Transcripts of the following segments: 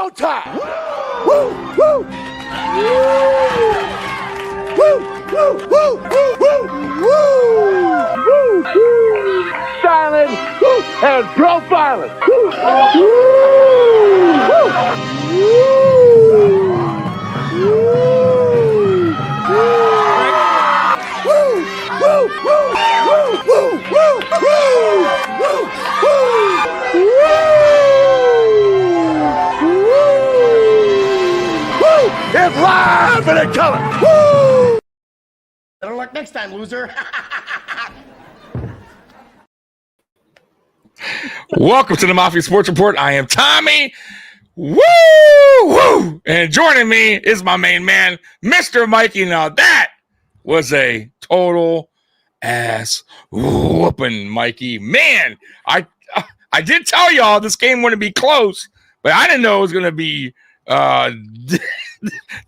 showtime. Woo, woo. Woo, woo, woo, woo, woo, woo, woo. Silent and profiling. Woo, it's live and in color. Woo! Better luck next time, loser. Welcome to the Mafia Sports Report. I am Tommy. Woo! Woo! And joining me is my main man, Mr. Mikey. Now that was a total ass whooping, Mikey. Man, I did tell y'all this game wouldn't be close, but I didn't know it was going to be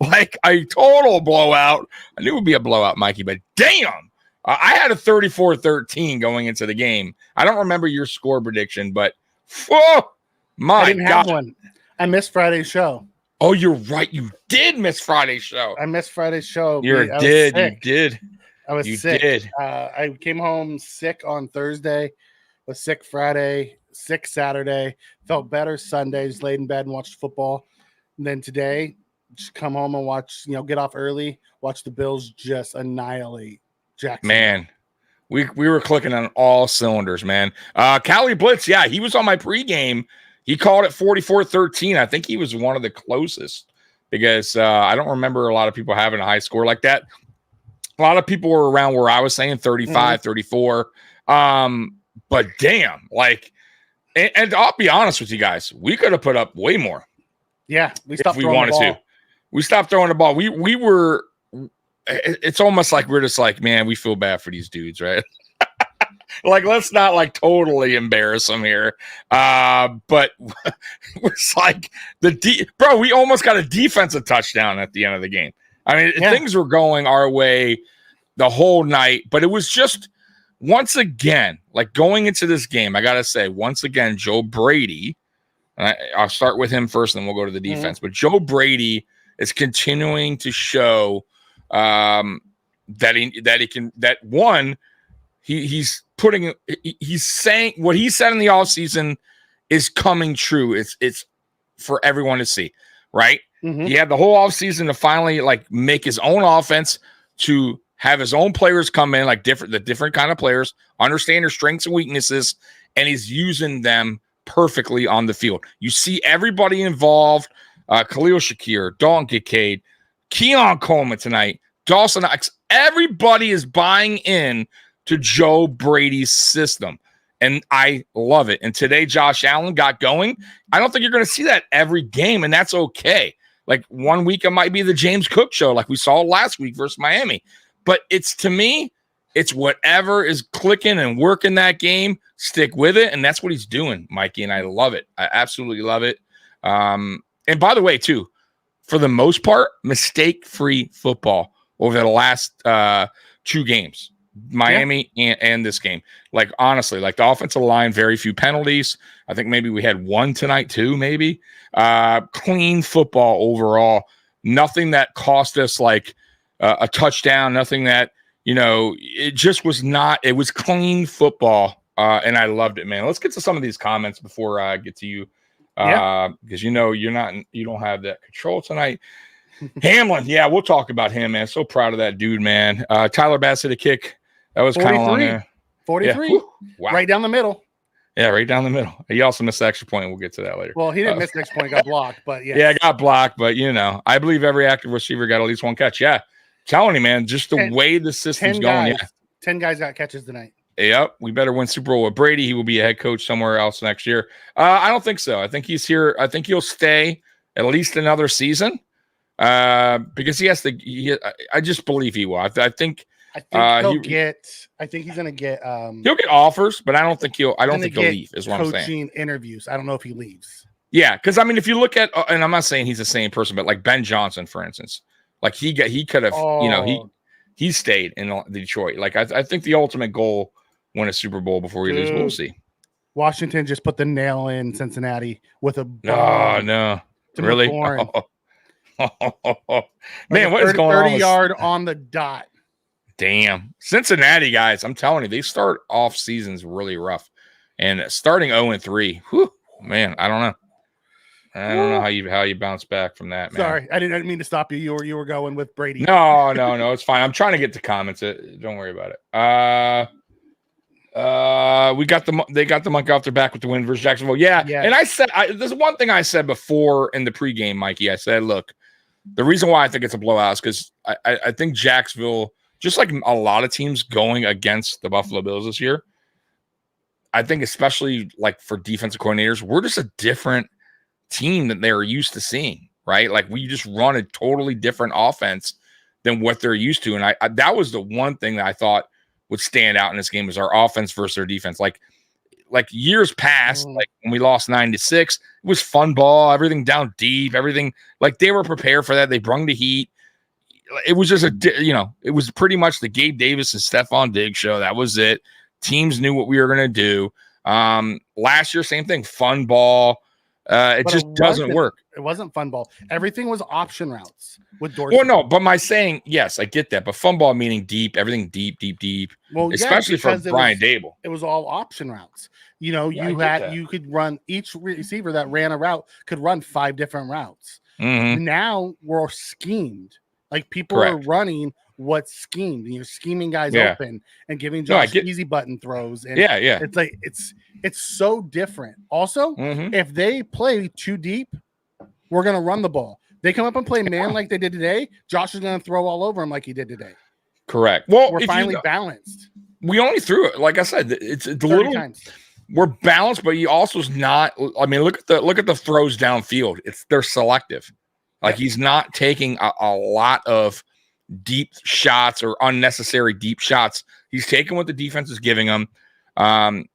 like a total blowout. I knew it would be a blowout, Mikey, but damn. I had a 34-13 going into the game. I don't remember your score prediction, but my I didn't God. have one. I missed Friday's show. Oh, you're right. You did miss Friday's show. I missed Friday's show. You did. I was sick. I came home sick on Thursday, was sick Friday, sick Saturday, felt better Sunday, just laid in bed and watched football. And then today, just come home and watch, get off early, watch the Bills just annihilate Jackson. Man, we were clicking on all cylinders, man. Cali Blitz, yeah, he was on my pregame. He called it 44-13. I think he was one of the closest because I don't remember a lot of people having a high score like that. A lot of people were around where I was saying 35, 34. But damn, and I'll be honest with you guys, we could have put up way more. Yeah, we stopped if we throwing wanted the ball. to. We stopped throwing the ball. We were. It's almost like we're just like, man, we feel bad for these dudes, right? Let's not totally embarrass them here. But it's like bro, we almost got a defensive touchdown at the end of the game. I mean, things were going our way the whole night, but it was just once again, going into this game, I got to say, once again, Joe Brady, and I'll start with him first, and then we'll go to the defense. But Joe Brady is continuing to show he's saying what he said in the offseason is coming true. It's for everyone to see, right? He had the whole offseason to finally make his own offense, to have his own players come in, the different kind of players, understand their strengths and weaknesses, and he's using them perfectly on the field. You see everybody involved, Khalil Shakir, Dalton Kincaid, Keon Coleman tonight, Dawson Knox, everybody is buying in to Joe Brady's system. And I love it. And today, Josh Allen got going. I don't think you're going to see that every game, and that's okay. 1 week, it might be the James Cook show like we saw last week versus Miami. But to me, it's whatever is clicking and working that game, stick with it. And that's what he's doing, Mikey. And I love it. I absolutely love it. And by the way, too, for the most part, mistake-free football over the last 2 games, Miami and this game. Honestly, the offensive line, very few penalties. I think maybe we had one tonight too, maybe. Clean football overall. Nothing that cost us a touchdown, nothing that, it just was not. It was clean football, and I loved it, man. Let's get to some of these comments before I get to you, because you don't have that control tonight. Hamlin, yeah, we'll talk about him, man. So proud of that dude, man. Tyler Bassett a kick. That was kind of long there. 43. Yeah. Wow. Right down the middle. Yeah, right down the middle. He also missed the extra point. We'll get to that later. Well, he didn't miss the extra point. He got blocked, but yeah. Yeah, got blocked, but I believe every active receiver got at least one catch. Yeah. Telling you, man, just the way the system's going. 10 guys got catches tonight. Yep. We better win Super Bowl with Brady. He will be a head coach somewhere else next year. I don't think so. I think he's here. I think he'll stay at least another season. Because he has to. I just believe he will. I think he'll get. I think he's going to get. He'll get offers, but I don't think he'll leave. Is what I'm saying. Coaching interviews. I don't know if he leaves. Yeah, because I mean, if you look at, and I'm not saying he's the same person, but Ben Johnson, for instance, he could have. He stayed in Detroit. I think the ultimate goal, win a Super Bowl before he leaves. We'll see. Washington just put the nail in Cincinnati with a bomb. No. Really? McLaurin. Man, what is going on? 30-yard on the dot. Damn. Cincinnati guys, I'm telling you, they start off seasons really rough. And starting 0-3, man, I don't know. I don't know how you bounce back from that, man. Sorry, I didn't mean to stop you. You were going with Brady. No, it's fine. I'm trying to get to comments. Don't worry about it. They got the monkey off their back with the win versus Jacksonville. Yeah. And I said there's one thing I said before in the pregame, Mikey. I said, look, the reason why I think it's a blowout is because I think Jacksonville, just like a lot of teams going against the Buffalo Bills this year, I think especially like for defensive coordinators, we're just a different team that they're used to seeing, right? Like we just run a totally different offense than what they're used to. And I that was the one thing that I thought would stand out in this game was our offense versus their defense. Like years past, like when we lost 9-6, it was fun ball, everything down deep, everything like they were prepared for that. They brung the heat. It was just it was pretty much the Gabe Davis and Stephon Diggs show. That was it. Teams knew what we were going to do. Last year, same thing, fun ball. It just doesn't work. It wasn't fun ball. Everything was option routes with Dorsey. Well, no, but my saying, yes, I get that. But fun ball meaning deep, everything deep. Well, especially for Brian Dable. It was all option routes. You could run each receiver that ran a route could run 5 different routes. Mm-hmm. Now we're schemed. Like people are running what's schemed, and you're scheming guys open and giving Josh easy button throws. And it's like it's so different. Also, if they play too deep, we're gonna run the ball. They come up and play man like they did today. Josh is gonna throw all over him like he did today. Correct. Well, we're finally balanced. We only threw it, like I said, it's a little times. We're balanced, but he also is not. I mean, look at the throws downfield. They're selective. Like he's not taking a lot of deep shots or unnecessary deep shots. He's taking what the defense is giving him. And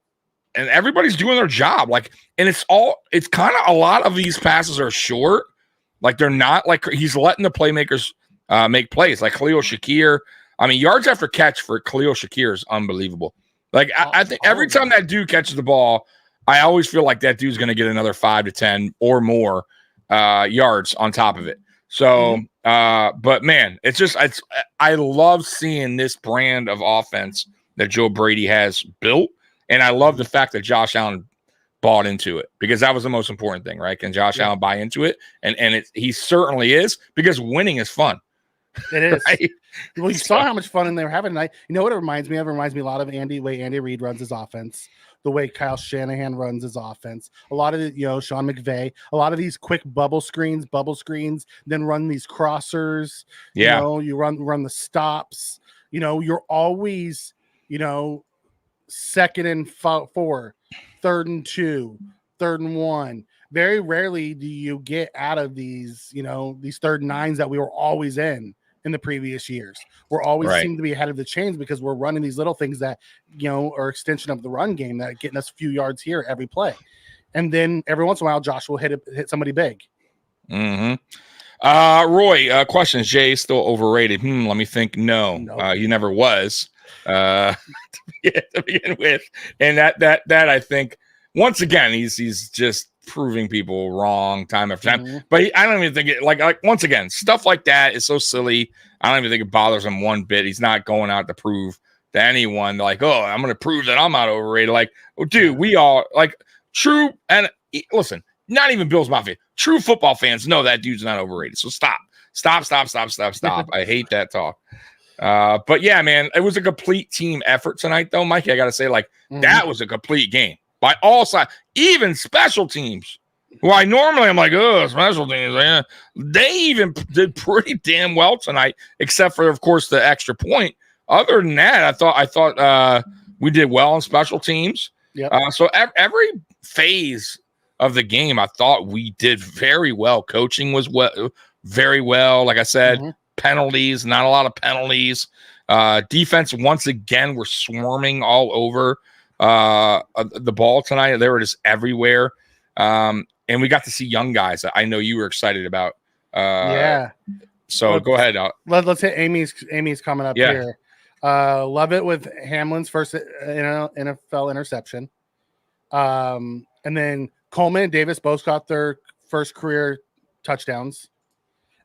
everybody's doing their job. Like, and it's kind of a lot of these passes are short. Like they're not like he's letting the playmakers make plays like Khalil Shakir. I mean, yards after catch for Khalil Shakir is unbelievable. Like I think every time that dude catches the ball, I always feel like that dude's going to get another 5 to 10 or more yards on top of it. So, but man, I love seeing this brand of offense that Joe Brady has built. And I love the fact that Josh Allen bought into it because that was the most important thing, right? Can Josh Allen buy into it? And he certainly is because winning is fun. It is. Right? Well, you saw how much fun they were having tonight. You know what it reminds me of? It reminds me a lot of the way Andy Reid runs his offense, the way Kyle Shanahan runs his offense. A lot of Sean McVay, a lot of these quick bubble screens, then run these crossers. Yeah. You run the stops. You're always, 2nd and 4, 3rd and 2, 3rd and 1. Very rarely do you get out of these, these 3rd and 9s that we were always in the previous years. We're always seem to be ahead of the chains because we're running these little things that, are extension of the run game that are getting us a few yards here every play. And then every once in a while, Josh will hit somebody big. Mm-hmm. Roy, questions. Jay is still overrated. Let me think. No, he never was. To begin with, and that I think once again he's just proving people wrong time after time. But I don't even think it like once again stuff like that is so silly. I don't even think it bothers him one bit. He's not going out to prove to anyone like, oh, I'm going to prove that I'm not overrated. Like, oh, dude, we all like true. And listen, not even Bills Mafia. True football fans know that dude's not overrated. So stop. I hate that talk. But yeah, man, it was a complete team effort tonight, though, Mikey. I got to say, that was a complete game by all sides, even special teams. Who I normally I'm like, oh, special teams, man. They even did pretty damn well tonight, except for, of course, the extra point. Other than that, I thought we did well on special teams. Yep. So every phase of the game, I thought we did very well. Coaching was very well. Like I said, penalties, not a lot of penalties. Defense, once again, were swarming all over the ball tonight. They were just everywhere. And we got to see young guys that I know you were excited about. So go ahead. Let's hit Amy's coming up here. Love it with Hamlin's first NFL interception. And then Coleman and Davis both got their first career touchdowns.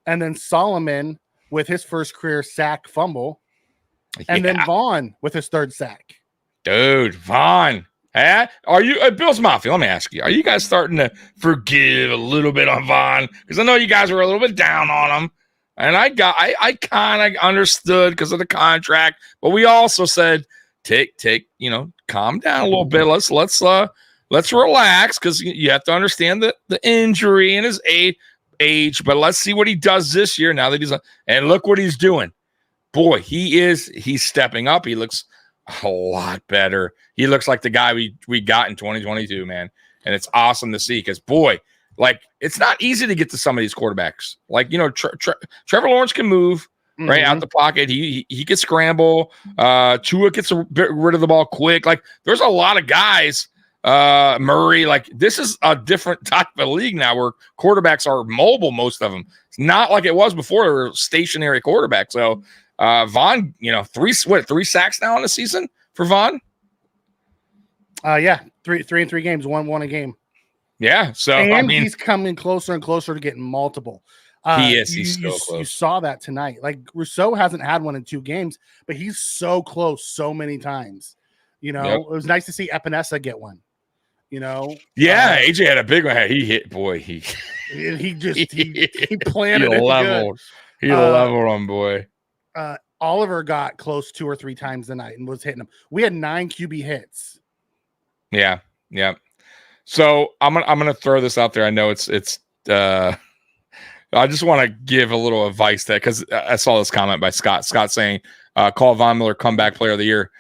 And then Solomon with his first career sack fumble. And then Vaughn with his third sack. Dude, Vaughn. Are you Bill's Mafia? Let me ask you, are you guys starting to forgive a little bit on Vaughn? Because I know you guys were a little bit down on him. And I kind of understood because of the contract, but we also said, take, calm down a little bit. Let's relax because you have to understand the injury and his age. But let's see what he does this year now that and look what he's doing. Boy, he's stepping up. He looks a lot better. He looks like the guy we got in 2022, man. And it's awesome to see because, boy, like, it's not easy to get to some of these quarterbacks. Like, Trevor Lawrence can move right out the pocket. He can scramble. Tua gets rid of the ball quick. Like, there's a lot of guys. Murray, like, this is a different type of league now where quarterbacks are mobile, most of them. It's not like it was before. They were stationary quarterbacks. So, Vaughn, 3 sacks now in the season for Vaughn? Yeah, 3 in 3 games, one a game. Yeah, so and he's coming closer and closer to getting multiple. He is. He's so close. You saw that tonight. Like, Rousseau hasn't had one in 2 games, but he's so close so many times. It was nice to see Epinesa get one. Yeah, AJ had a big one. He hit. Boy, he planted he it. Leveled. He leveled on boy. Oliver got close 2 or 3 times tonight and was hitting him. We had 9 QB hits. Yeah. So I'm gonna throw this out there. I know it's I just want to give a little advice that because I saw this comment by Scott. Scott saying, call Von Miller comeback player of the year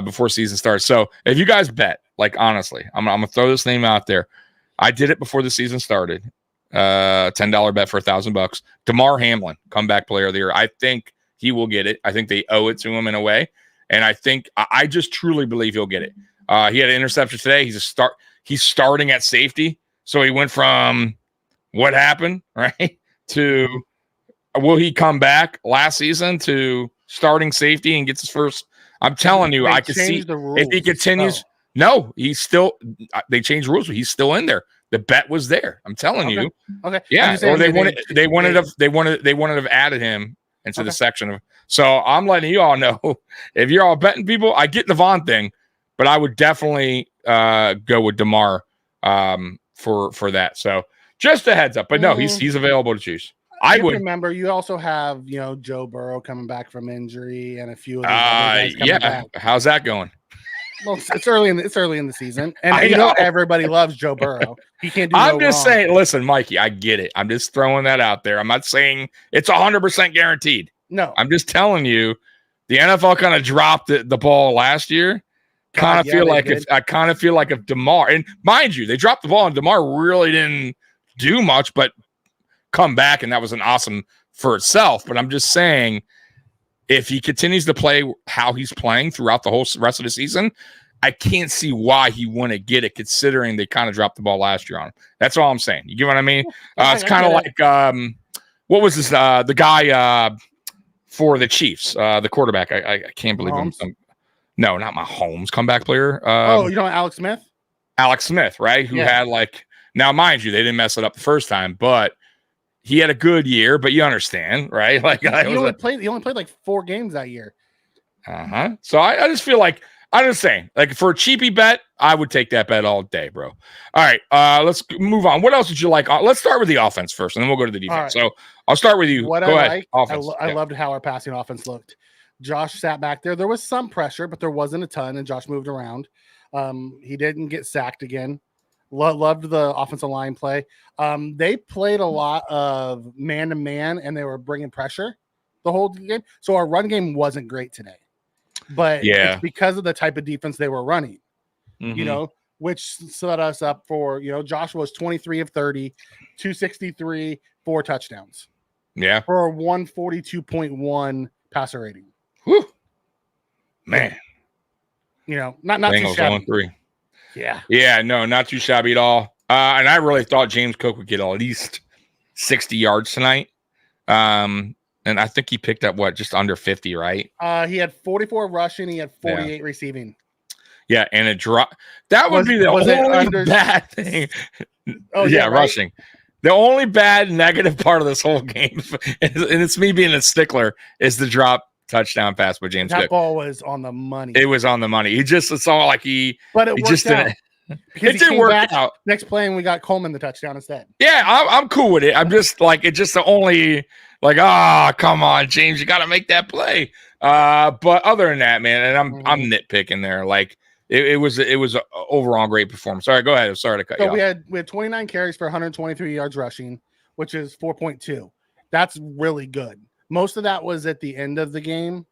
before season starts. So if you guys bet, like, honestly, I'm gonna throw this name out there. I did it before the season started. $10 bet for $1,000. DeMar Hamlin, comeback player of the year. I think he will get it. I think they owe it to him in a way. And I think I just truly believe he'll get it. He had an interception today. He's starting at safety. So he went from what happened, right, to will he come back last season to starting safety and gets his first. I'm telling you, I can see if he continues. No, he's still. They changed rules, but he's still in there. The bet was there. I'm telling you. Okay. Yeah. Or they wanted to have added him into the section of. So I'm letting you all know if you're all betting people, I get the Vaughn thing, but I would definitely go with DeMar for that. So just a heads up. But no, he's available to choose. I would remember. You also have Joe Burrow coming back from injury and a few of these guys coming back. How's that going? Well, it's early in the season, and everybody loves Joe Burrow. He can't do. I'm just saying. Listen, Mikey, I get it. I'm just throwing that out there. I'm not saying it's 100% guaranteed. No, I'm just telling you, the NFL kind of dropped the ball last year. I kind of feel like if DeMar, and mind you, they dropped the ball and DeMar really didn't do much, but come back, and that was an awesome for itself. But I'm just saying, if he continues to play how he's playing throughout the whole rest of the season, I can't see why he wouldn't get it, considering they kind of dropped the ball last year on him. That's all I'm saying. You get what I mean? It's kind of like what was this? The guy for the Chiefs, the quarterback. I can't believe him. No, not Mahomes, comeback player. Alex Smith? Alex Smith, right? Who had now, mind you, they didn't mess it up the first time, but he had a good year, but you understand, right? Like he only played like 4 games that year. So I just feel like I'm just saying, like, for a cheapy bet, I would take that bet all day, bro. All right, let's move on. What else did you like? Let's start with the offense first, and then we'll go to the defense. Right. So I'll start with you. Go ahead. I loved how our passing offense looked. Josh sat back there. There was some pressure, but there wasn't a ton, and Josh moved around. He didn't get sacked again. Loved the offensive line play. They played a lot of man-to-man, and they were bringing pressure the whole game. So our run game wasn't great today. But it's because of the type of defense they were running, which set us up for, Josh was 23 of 30, 263, 4 touchdowns. Yeah. For a 142.1 passer rating. Whew. Man. Not too shabby. 3. Yeah. Yeah, no, not too shabby at all. And I really thought James Cook would get at least 60 yards tonight. And I think he picked up just under 50, right? He had 44 rushing, he had 48 receiving. Yeah, and a drop. That would be the only bad thing. Right? Rushing. The only bad negative part of this whole game, and it's me being a stickler, is the drop touchdown pass by James Cook. That ball was on the money. It was on the money. It's all like but it worked out. It did work out. Next play, and we got Coleman the touchdown instead. Yeah, I'm cool with it. I'm just like, it's just the only come on, James, you got to make that play. But other than that, man, and I'm nitpicking there. Like it was an overall great performance. All right, go ahead. I'm sorry to cut you off. We had 29 carries for 123 yards rushing, which is 4.2. That's really good. Most of that was at the end of the game.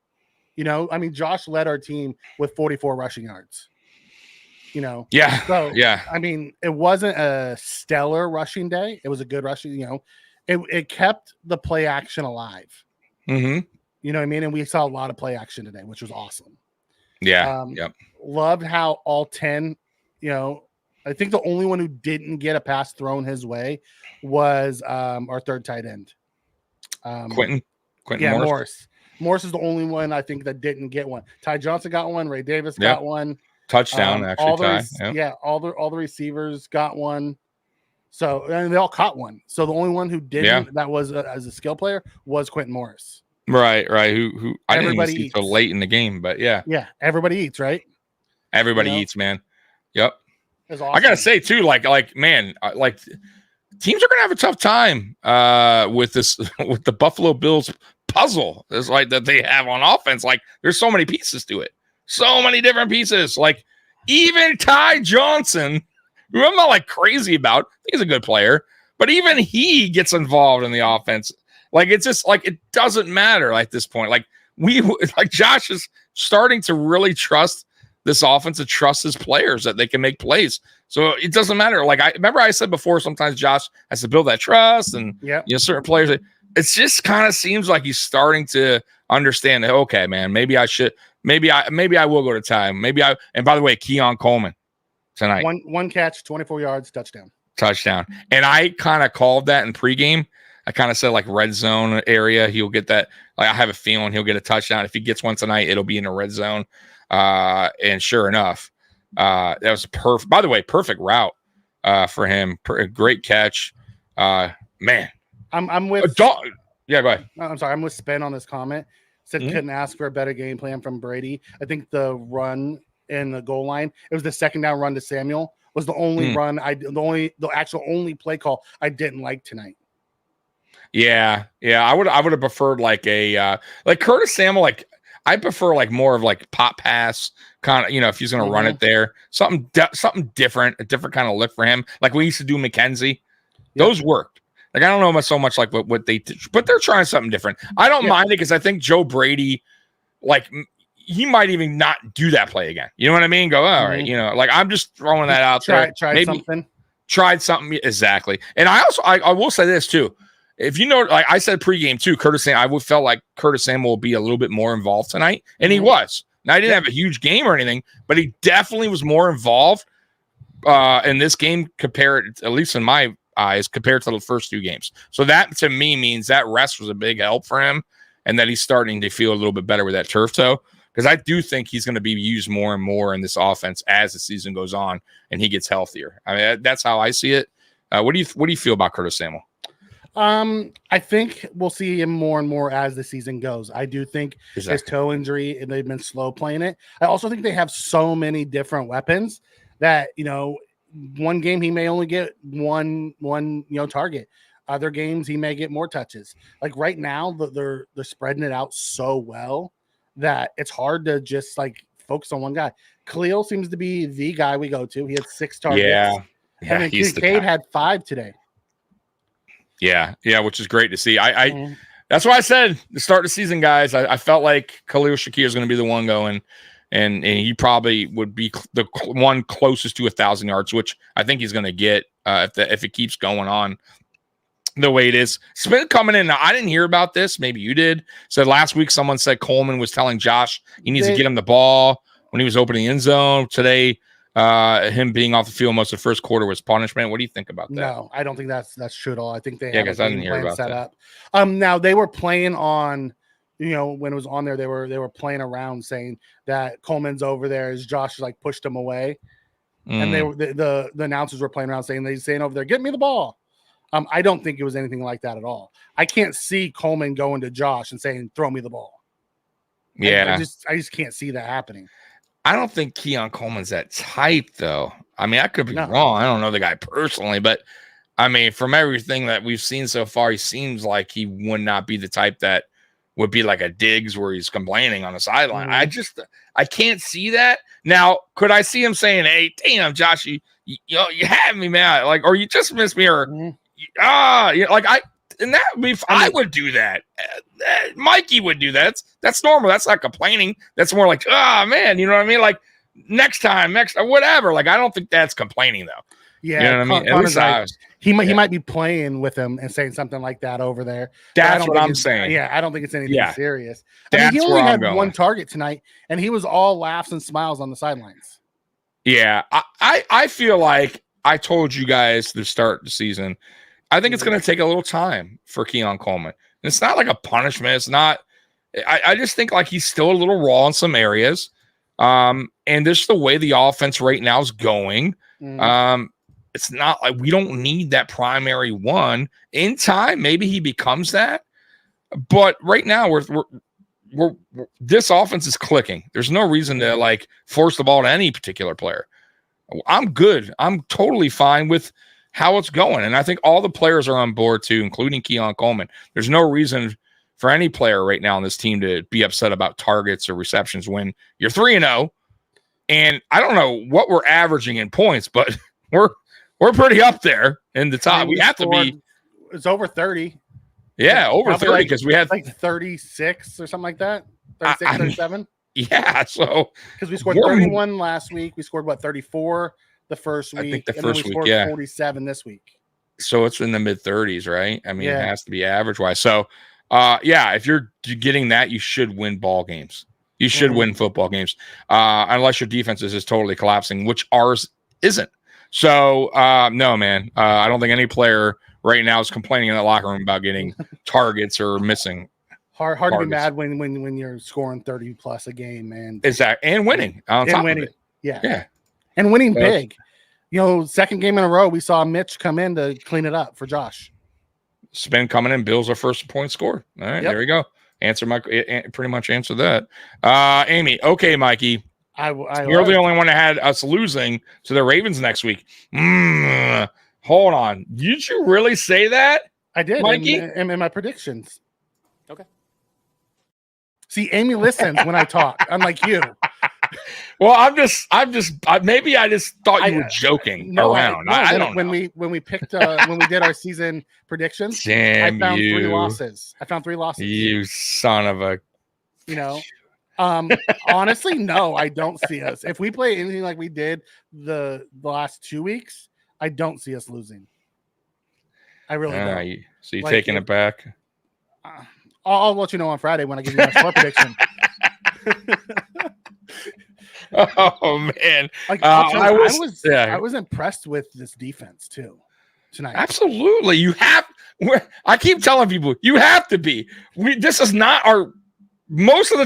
Josh led our team with 44 rushing yards. Yeah. So, yeah. It wasn't a stellar rushing day. It was a good rushing, it kept the play action alive. Mm-hmm. You know what I mean? And we saw a lot of play action today, which was awesome. Yeah. Yep. Loved how all 10, I think the only one who didn't get a pass thrown his way was our third tight end. Quentin Morris. Morris is the only one I think that didn't get one. Ty Johnson got one. Ray Davis got one. Touchdown, actually. All the receivers got one. So and they all caught one. So the only one who didn't that was as a skill player was Quentin Morris. Right. Who I didn't even see till late in the game, but yeah. Everybody eats, right? Everybody eats, man. Yep. Awesome. I gotta say too, man, teams are gonna have a tough time with this with the Buffalo Bills puzzle. It's like that they have on offense. Like there's so many pieces to it. So many different pieces. Like even Ty Johnson, who I'm not crazy about, I think he's a good player, but even he gets involved in the offense. Like it's just it doesn't matter at this point. Josh is starting to really trust this offense, to trust his players that they can make plays. So it doesn't matter. I remember I said before, sometimes Josh has to build that trust, and certain players. It just kind of seems like he's starting to understand that. Okay, man, maybe I should. Maybe I will go to time. And by the way, Keon Coleman tonight. One catch, 24 yards, touchdown. And I kind of called that in pregame. I kind of said red zone area. He'll get that. I have a feeling he'll get a touchdown. If he gets one tonight, it'll be in the red zone. And sure enough, that was perfect. By the way, perfect route for him. Great catch. Man. I'm with. Yeah, go ahead. I'm sorry. I'm with Spen on this comment. Said couldn't ask for a better game plan from Brady. I think the run in the goal line, it was the second down run to Samuel, was the only run the actual only play call I didn't like tonight. Yeah. I would have preferred a Curtis Samuel. I prefer more of pop pass kind of, if he's going to run it there, something different, a different kind of look for him. Like we used to do McKenzie. Those worked. I don't know so much what they did, but they're trying something different. I don't mind it because I think Joe Brady, he might even not do that play again. You know what I mean? Go, all right. I'm just throwing that out there. Tried something. Exactly. And I will say this too. If I said pregame too, I felt like Curtis Samuel will be a little bit more involved tonight. And he was. Now, he didn't have a huge game or anything, but he definitely was more involved in this game compared, at least in my eyes, compared to the first two games. So that to me means that rest was a big help for him, and that he's starting to feel a little bit better with that turf toe, because I do think he's going to be used more and more in this offense as the season goes on and he gets healthier. I mean, that's how I see it. What do you feel about Curtis Samuel? I think we'll see him more and more as the season goes. I do think his toe injury, and they've been slow playing it. I also think they have so many different weapons that, one game he may only get one target. Other games he may get more touches. Right now, they're spreading it out so well that it's hard to just focus on one guy. Khalil seems to be the guy we go to. He had 6 targets. Yeah, and then Kincaid had 5 today. Yeah, which is great to see. I that's why I said to start the season, guys. I felt like Khalil Shakir is going to be the one going. And he probably would be the one closest to 1,000 yards, which I think he's going to get if it keeps going on the way it is. Smith coming in. Now, I didn't hear about this. Maybe you did. Said last week someone said Coleman was telling Josh he needs to get him the ball when he was opening the end zone. Today, him being off the field most of the first quarter was punishment. What do you think about that? No, I don't think that's true at all. I think they have a game plan set up. Now they were playing on. When it was on there, they were playing around saying that Coleman's over there as Josh pushed him away, and the announcers were playing around saying over there, get me the ball. I don't think it was anything like that at all. I can't see Coleman going to Josh and saying, "Throw me the ball." Yeah, I just can't see that happening. I don't think Keon Coleman's that type, though. I mean, I could be wrong. I don't know the guy personally, but I mean, from everything that we've seen so far, he seems like he would not be the type that would be like a Diggs where he's complaining on the sideline. I can't see that. Now, could I see him saying, "Hey, damn, Josh, you had me, man," like, or you just missed me, or and that would be, I would do that. Mikey would do that. That's normal. That's not complaining. That's more like, man, you know what I mean? Like next time, whatever. Like, I don't think that's complaining though. Yeah, you know what I mean? At least like, he might be playing with him and saying something like that over there. That's what I'm saying. Yeah, I don't think it's anything serious. That's he only had going. one target tonight, and he was all laughs and smiles on the sidelines. Yeah, I feel like I told you guys to start the season. I think it's going to take a little time for Keon Coleman. And it's not like a punishment. It's not. I just think like he's still a little raw in some areas. And this the way the offense right now is going. It's not like we don't need that primary one. In time, maybe he becomes that. But right now, we're this offense is clicking. There's no reason to like force the ball to any particular player. I'm good. I'm totally fine with how it's going. And I think all the players are on board too, including Keon Coleman. There's no reason for any player right now on this team to be upset about targets or receptions when you're 3-0. And I don't know what we're averaging in points, but we're pretty up there in the top. We have to be. It's over 30. Yeah, over 30 because we had like 36 or something like that. 36, 37. Yeah, so because we scored 31 last week. We scored 34 the first week. I think the and first then we week, scored 47 this week. So it's in the mid 30s, right? I mean, it has to be average wise. So, if you're getting that, you should win ball games. You should win football games, unless your defense is just totally collapsing, which ours isn't. So, no, man, I don't think any player right now is complaining in the locker room about getting targets or missing. Hard to be mad when you're scoring 30 plus a game, man. Exactly, and winning on top of it. Yeah, and winning big. You know, second game in a row, we saw Mitch come in to clean it up for Josh. Spin coming in, Bill's our first point scored. All right, there we go. Pretty much answer that. Amy, okay, Mikey. You're the only one that had us losing to the Ravens next week. Hold on. Did you really say that? I did, Mikey? in my predictions. Okay. See, Amy listens when I talk, unlike you. Well, maybe I just thought you were joking around. I don't know. When we picked when we did our season predictions, I found 3 losses. You son of a. You know, honestly, no, I don't see us. If we play anything like we did the last 2 weeks, I don't see us losing. I really don't. So you're taking it back? I'll let you know on Friday when I give you my score prediction. Oh man! I was impressed with this defense too tonight. Absolutely, you have. I keep telling people you have to be. This is not our most of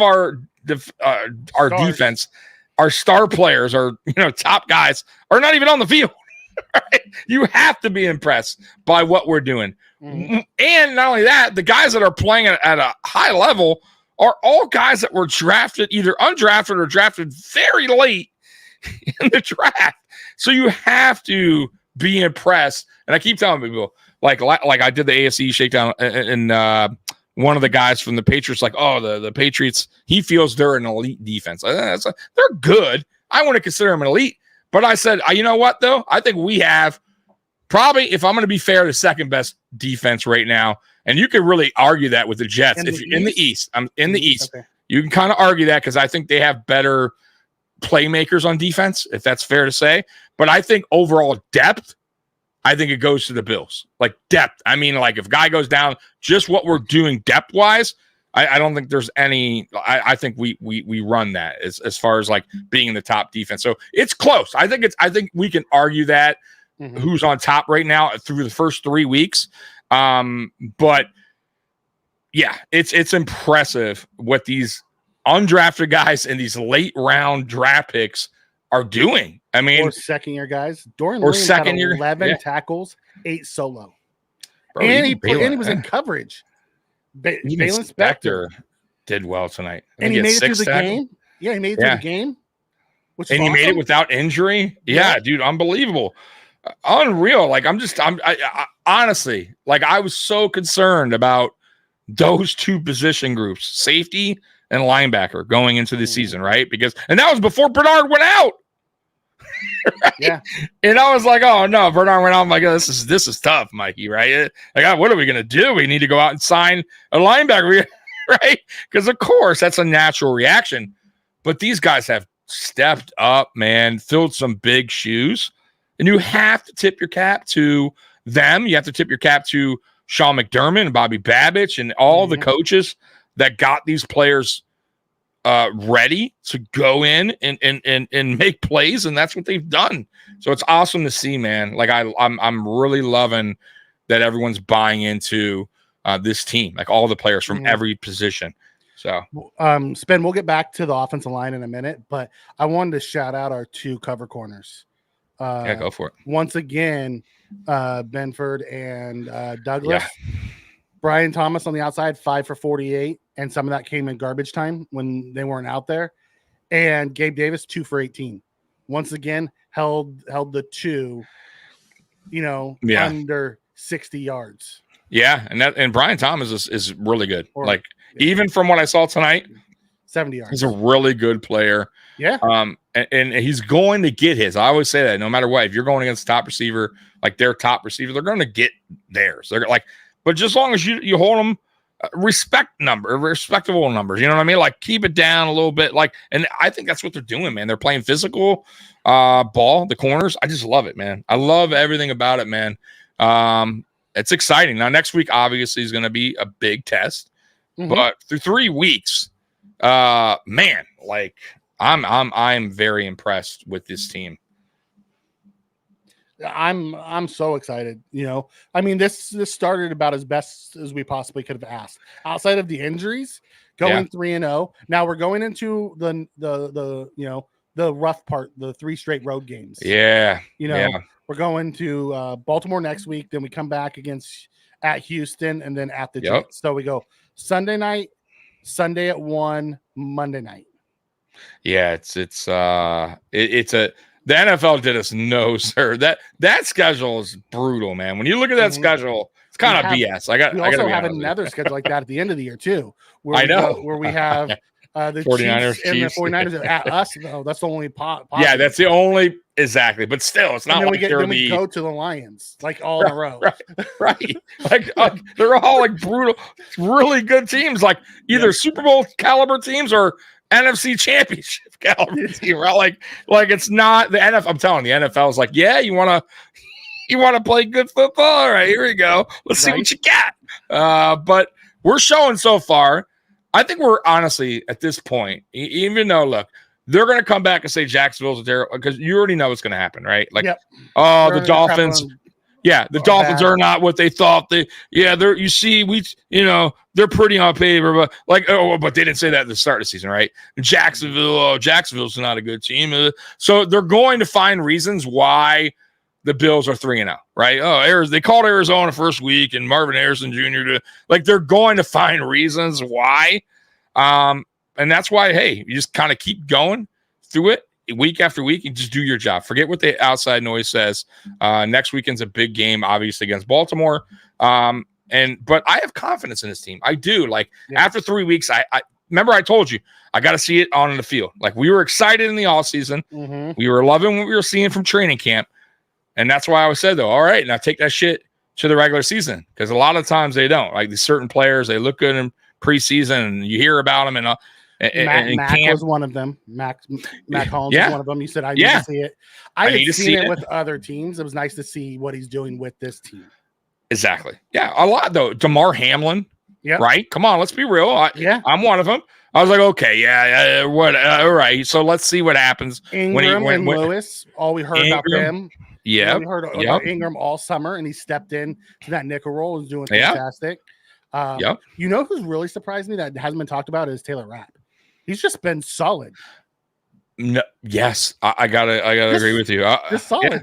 our defense. Our star players, our top guys are not even on the field. Right? You have to be impressed by what we're doing. Mm-hmm. And not only that, the guys that are playing at a high level are all guys that were drafted, either undrafted or drafted very late in the draft. So you have to be impressed. And I keep telling people, like I did the AFC shakedown, and one of the guys from the Patriots, like, the Patriots, he feels they're an elite defense. They're good. I want to consider them an elite. But I said, you know what, though? I think we have probably, if I'm going to be fair, the second best defense right now. And you can really argue that with the Jets. If you're in the East, I'm in the East. Okay. You can kind of argue that because I think they have better playmakers on defense, if that's fair to say. But I think overall depth, I think it goes to the Bills. Like depth. I mean, like if guy goes down, just what we're doing depth-wise, I don't think there's any. I think we run that as far as like being in the top defense. So it's close. I think we can argue that who's on top right now through the first 3 weeks. But yeah, it's impressive what these undrafted guys and these late round draft picks are doing. I mean, or second-year guys. Dorian Williams had 11 tackles, 8 solo. Bro, and he was in coverage. Balin Spector did well tonight. And he made it through the game. Yeah, he made it through the game. And he made it without injury. Yeah, dude, unbelievable. Unreal. Like, I'm honestly, like, I was so concerned about those two position groups, safety and linebacker, going into the season, right? And that was before Bernard went out. Right? Yeah. And I was like, oh no, Bernard went out. I'm like, oh, this is tough, Mikey, right? Like, what are we gonna do? We need to go out and sign a linebacker, right? Because of course that's a natural reaction. But these guys have stepped up, man, filled some big shoes. And you have to tip your cap to them. You have to tip your cap to Sean McDermott and Bobby Babich and all the coaches that got these players ready to go in and make plays, and that's what they've done. So it's awesome to see, man. Like, I'm really loving that everyone's buying into this team, like all the players from every position. So, Spen, we'll get back to the offensive line in a minute, but I wanted to shout out our 2 cover corners. Go for it. Once again, Benford and Douglas. Yeah. Brian Thomas on the outside, 5 for 48, and some of that came in garbage time when they weren't out there. And Gabe Davis, 2 for 18. Once again, held the 2, under 60 yards. Yeah, and Brian Thomas is really good. Even from what I saw tonight, 70 yards. He's a really good player. Yeah. And he's going to get his. I always say that no matter what, if you're going against top receiver, like their top receiver, they're going to get theirs. They're like, but just as long as you hold them respectable numbers, you know what I mean? Like, keep it down a little bit. Like, and I think that's what they're doing, man. They're playing physical ball, the corners. I just love it, man. I love everything about it, man. It's exciting. Now, next week obviously is going to be a big test, but through 3 weeks, man, like, I'm very impressed with this team. I'm so excited. I mean, this started about as best as we possibly could have asked. Outside of the injuries, going 3-0. Now we're going into the rough part, the 3 straight road games. Yeah. We're going to Baltimore next week. Then we come back at Houston, and then at the Jets. So we go Sunday night, Sunday at 1, Monday night. Yeah, the NFL did us no, sir. That schedule is brutal, man. When you look at that schedule, it's kind of BS. We also have another schedule like that at the end of the year too. Where we have the 49ers Chiefs and the 49ers at us. No, that's the only Yeah, that's the only exactly. But still, it's not like we go to the Lions like all in a row. Right. Like they're all like brutal, really good teams, like either Super Bowl caliber teams or NFC Championship caliber team, right? Like it's not the NFL. I'm telling you, the NFL is like, yeah, you want to play good football? All right, here we go. Let's see what you got. But we're showing so far. I think we're honestly at this point, even though look, they're going to come back and say Jacksonville's a terrible, because you already know what's going to happen, right? Like, the Dolphins. Yeah, the Dolphins are not what they thought. They're pretty on paper, but but they didn't say that at the start of the season, right? Jacksonville's not a good team. So they're going to find reasons why the Bills are 3-0, right? Oh, they called Arizona first week and Marvin Harrison Jr. They're going to find reasons why. And that's why, hey, you just kind of keep going through it. Week after week, you just do your job. Forget what the outside noise says. Next weekend's a big game, obviously, against Baltimore. But I have confidence in this team. I do. After 3 weeks, I remember I told you I got to see it on the field. Like, we were excited in the offseason. We were loving what we were seeing from training camp. And that's why I said, though, all right, now take that shit to the regular season, because a lot of times they don't. Like, these certain players, they look good in preseason, and you hear about them, and Mac was one of them. Mac Hollins was one of them. You said I need to see it. I had seen it with other teams. It was nice to see what he's doing with this team. Exactly. Yeah, a lot though. DeMar Hamlin. Yeah. Right. Come on, let's be real. I'm one of them. I was like, okay, what? All right. So let's see what happens. Ingram and Lewis. All we heard about them. Yeah. We heard about Ingram all summer, and he stepped in to that nickel role and was doing fantastic. You know who's really surprised me that hasn't been talked about is Taylor Rapp. He's just been solid. No, yes, I gotta agree with you. Just solid. Yeah.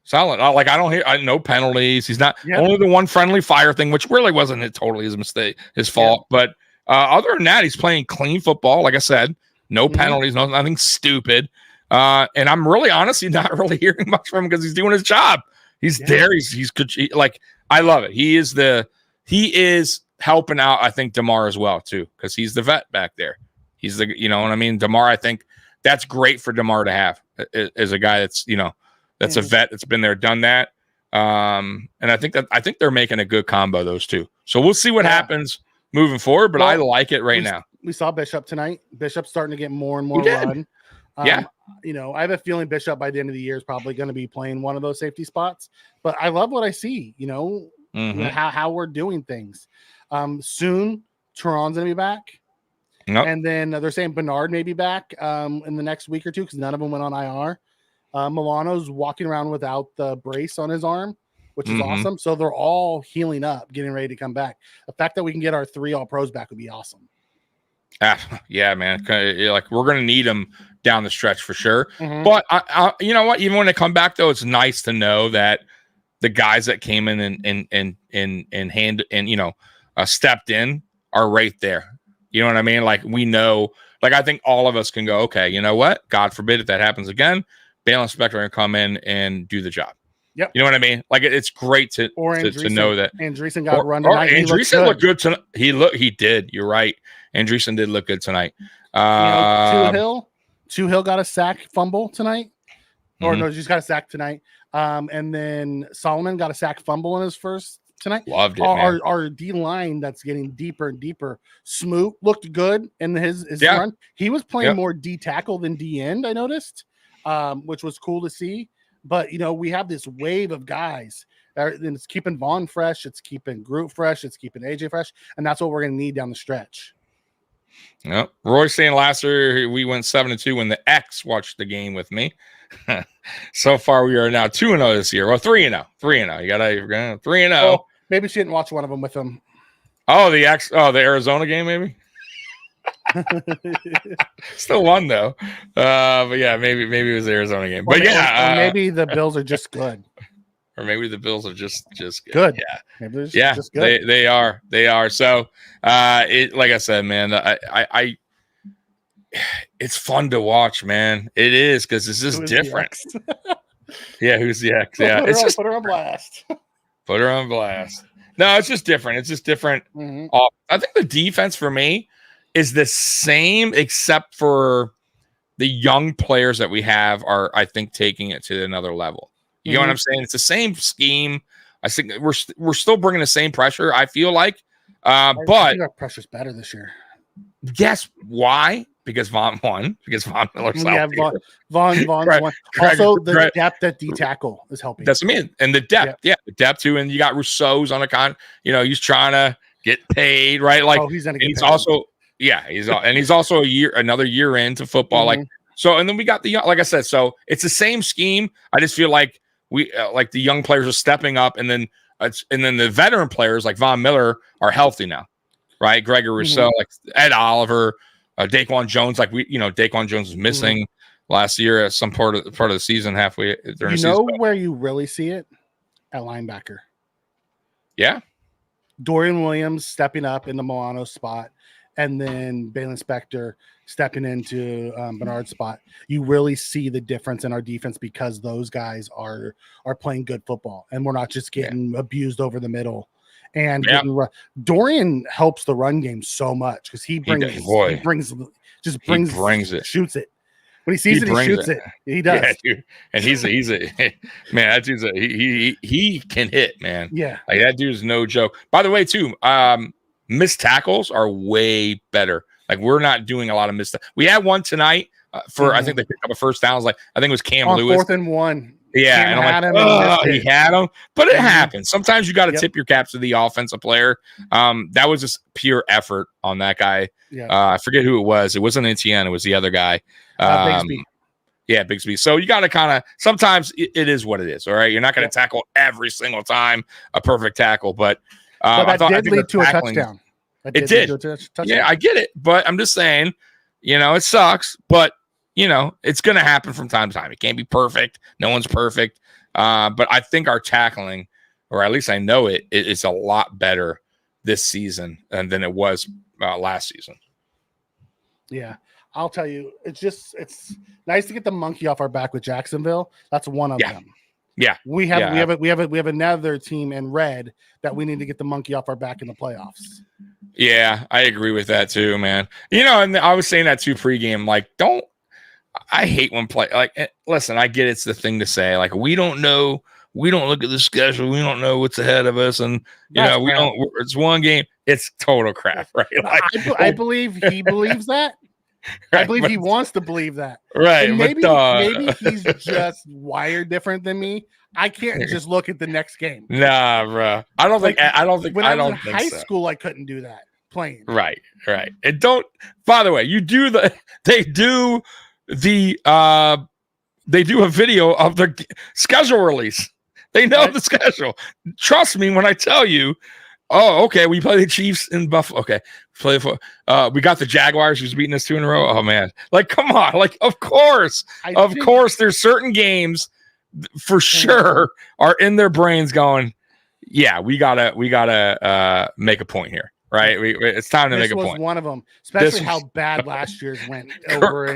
Solid. Like I don't hear no penalties. He's not Yep. only the one friendly fire thing, which really wasn't totally his mistake, his fault. But other than that, he's playing clean football. Like I said, no penalties, nothing stupid. And I'm really honestly not really hearing much from him because he's doing his job. He's there. He's good. Like I love it. He is helping out. I think DeMar as well too, because he's the vet back there. He's the what I mean. DeMar, I think that's great for DeMar to have as a guy that's that's a vet that's been there, done that. And I think they're making a good combo, those two. So we'll see what happens moving forward, but I like it now. We saw Bishop tonight. Bishop's starting to get more and more run. I have a feeling Bishop by the end of the year is probably going to be playing one of those safety spots, but I love what I see, how we're doing things. Soon Teron's going to be back. Nope. And then they're saying Bernard may be back in the next week or two because none of them went on IR. Milano's walking around without the brace on his arm, which is awesome. So they're all healing up, getting ready to come back. The fact that we can get our 3 All-Pros back would be awesome. Yeah, man. Like we're gonna need them down the stretch for sure. But I, you know what? Even when they come back, though, it's nice to know that the guys that came in and stepped in are right there. You know what I mean? Like we know. Like I think all of us can go. Okay, you know what? God forbid if that happens again. Bale and Spector can come in and do the job. Yep. You know what I mean? Like it's great to know that. Andreessen got run tonight. Andreessen looked good tonight. He did. You're right. Andreessen did look good tonight. Two-Hill got a sack fumble tonight. Or no, just got a sack tonight. And then Solomon got a sack fumble in his first tonight. Loved it. Our D line that's getting deeper and deeper. Smoot looked good in his run. He was playing more D tackle than D end, I noticed. Which was cool to see. But, we have this wave of guys. And it's keeping Vaughn fresh. It's keeping Groot fresh. It's keeping AJ fresh. And that's what we're going to need down the stretch. Yep. Roy's saying last year we went 7-2 when the X watched the game with me. So far, we are now 2-0 this year. Well, 3-0. 3-0. You got to 3-0. Well, maybe she didn't watch one of them with him. Oh, the Arizona game, maybe? Still won though, but yeah, maybe it was the Arizona game. But or maybe the Bills are just good, or maybe the Bills are just good. Yeah, maybe just good. They are. So, like I said, man, I it's fun to watch, man. It is because it's just different. Yeah, who's the X? Yeah, put her on blast. Put her on blast. No, it's just different. It's just different. I think the defense for me is the same, except for the young players that we have are, I think, taking it to another level. You know what I'm saying? It's the same scheme. I think we're still bringing the same pressure, I feel like. But our pressure's better this year. Guess why? Because Vaughn won. Because Von Miller's out. Vaughn's one. Also, the depth at D tackle is helping. That's me. And the depth, the depth too. And you got Rousseau's on a he's trying to get paid, right? Like he's gonna get paid. Also. Yeah, he's also another year into football. Like so, and then we got like I said, so it's the same scheme. I just feel like we like the young players are stepping up, and then the veteran players like Von Miller are healthy now, right? Gregory Rousseau, like Ed Oliver, Daquan Jones. Like Daquan Jones was missing last year at some part of the season, halfway during the season. Where you really see it at linebacker. Yeah, Dorian Williams stepping up in the Milano spot. And then Balen Spector stepping into Bernard's spot. You really see the difference in our defense because those guys are playing good football, and we're not just getting abused over the middle. And Dorian helps the run game so much because he brings it, shoots it. When he sees he shoots it. He does. Yeah, dude. And he's a man. That dude's he can hit, man. Yeah, like that dude's no joke. By the way, too, missed tackles are way better. Like we're not doing a lot of missed. We had one tonight for I think they picked up a first down. I think it was Cam Lewis. 4th and 1. Yeah, and I'm like, he had him, but it happens. Sometimes you got to tip your caps to the offensive player. That was just pure effort on that guy. Yeah. I forget who it was. It wasn't Etienne. It was the other guy. Bigsby. Yeah, Bigsby. So you got to kind of sometimes it is what it is. All right, you're not going to tackle every single time a perfect tackle, but that did lead to a touchdown. It did. Yeah, I get it, but I'm just saying, it sucks. But it's going to happen from time to time. It can't be perfect. No one's perfect. But I think our tackling, or at least I know it is a lot better this season than it was last season. Yeah, I'll tell you, it's nice to get the monkey off our back with Jacksonville. That's one of them. Yeah, we have another team in red that we need to get the monkey off our back in the playoffs. Yeah, I agree with that too, man. And I was saying that too pregame. Like, I hate when listen, I get it's the thing to say. Like, we don't know. We don't look at the schedule. We don't know what's ahead of us, and we don't. It's one game. It's total crap, right? Like, I believe he believes that. Right, I believe he wants to believe that. Right. And maybe he's just wired different than me. I can't just look at the next game. Nah, bro. I don't think when I was in high school, I couldn't do that playing. Right. And by the way, they do a video of the schedule release. They know the schedule. Trust me when I tell you. Oh, okay. We play the Chiefs in Buffalo. Okay. We got the Jaguars who's beating us 2 in a row. Oh man. Like, come on. Like, of course, there's certain games for sure are in their brains going, yeah, we gotta make a point here. Right. It's time to make a point. This was one of them, especially how bad last year's went over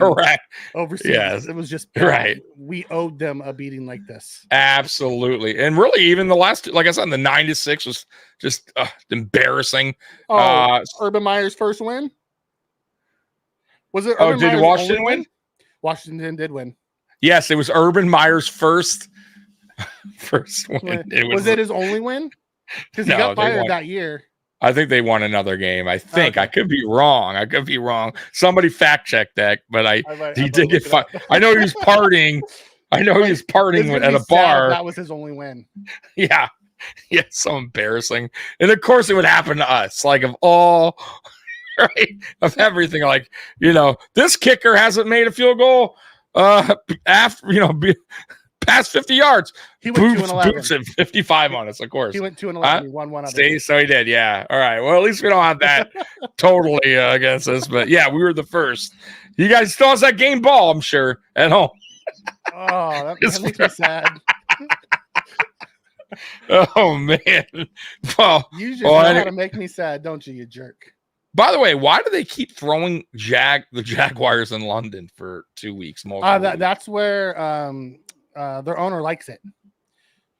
overseas. Yes. It was just bad. Right. We owed them a beating like this. Absolutely. And really, even the last, like I said, the 9-6 was just embarrassing. Urban Meyer's first win? Was it Urban did Washington win? Washington did win. Yes, it was Urban Meyer's first win. Was it his only win? Because he got fired that year. I think they won another game. I think I could be wrong. Somebody fact check that, but he did get fired. I know he was partying. He was partying at a bar. That was his only win. Yeah, so embarrassing. And of course, it would happen to us. Like, of all, right, of everything. Like, this kicker hasn't made a field goal after past 50 yards. He went 2-11. Boots at 55 on us, of course. He went 2-11. He won one. So he did, yeah. All right. Well, at least we don't have that totally against us. But yeah, we were the first. You guys still have that game ball, I'm sure, at home. Oh, that makes me sad. Oh man. Well, you just know how to make me sad, don't you, you jerk? By the way, why do they keep throwing the Jaguars in London for 2 weeks? That's where their owner likes it.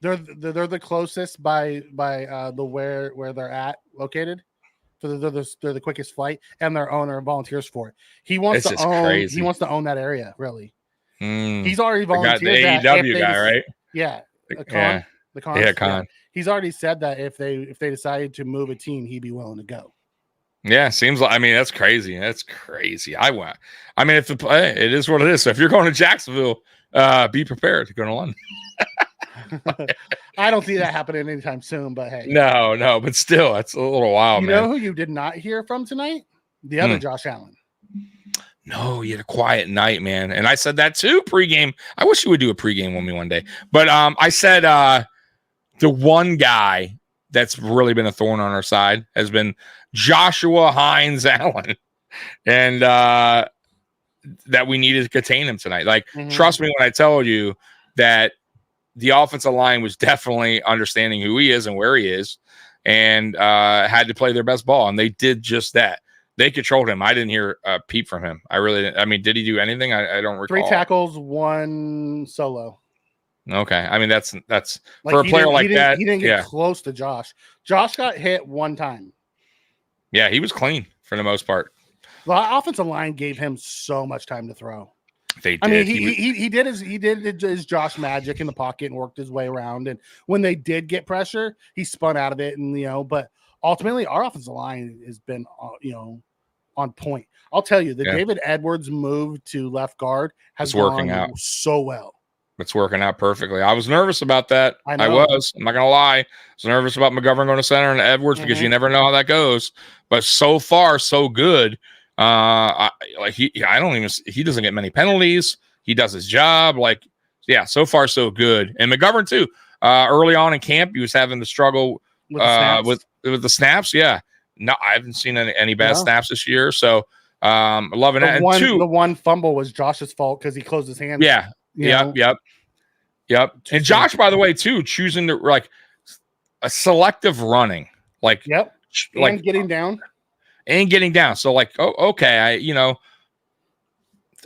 They're the closest by the where they're at located. So they're the quickest flight, and their owner volunteers for it. He wants to own that area. Really, he's already volunteered. The AEW guy, right? Yeah, Con. Yeah. He's already said that if they decided to move a team, he'd be willing to go. Yeah, seems like. I mean, that's crazy. That's crazy. I mean, it is what it is. So if you're going to Jacksonville, be prepared to go to London. I don't see that happening anytime soon, but hey. No, but still, it's a little wild, man. You know who you did not hear from tonight? The other Josh Allen. No, he had a quiet night, man. And I said that too pregame. I wish you would do a pregame with me one day. But I said the one guy that's really been a thorn on our side has been Joshua Hines Allen. And that we needed to contain him tonight. Like, trust me when I tell you that the offensive line was definitely understanding who he is and where he is, and had to play their best ball. And they did just that. They controlled him. I didn't hear a peep from him. I really didn't. I mean, did he do anything? I don't recall. 3 tackles, 1 solo. Okay. I mean, that's like, for a player like that. He didn't get close to Josh. Josh got hit 1 time. Yeah, he was clean for the most part. The offensive line gave him so much time to throw. They did. I mean, he did his Josh magic in the pocket and worked his way around. And when they did get pressure, he spun out of it. And but ultimately, our offensive line has been on point. I'll tell you, the David Edwards move to left guard has working out so well. It's working out perfectly. I was nervous about that. I was. I'm not gonna lie. I was nervous about McGovern going to center and Edwards because you never know how that goes. But so far, so good. He doesn't get many penalties. He does his job. So far so good. And McGovern too. Early on in camp, he was having to struggle with the snaps. Yeah. No, I haven't seen any bad snaps this year. So Loving that. And the one fumble was Josh's fault because he closed his hands. Yeah. Yep. And Josh, by the way, too, choosing to like a selective running, like and getting down. So like, okay,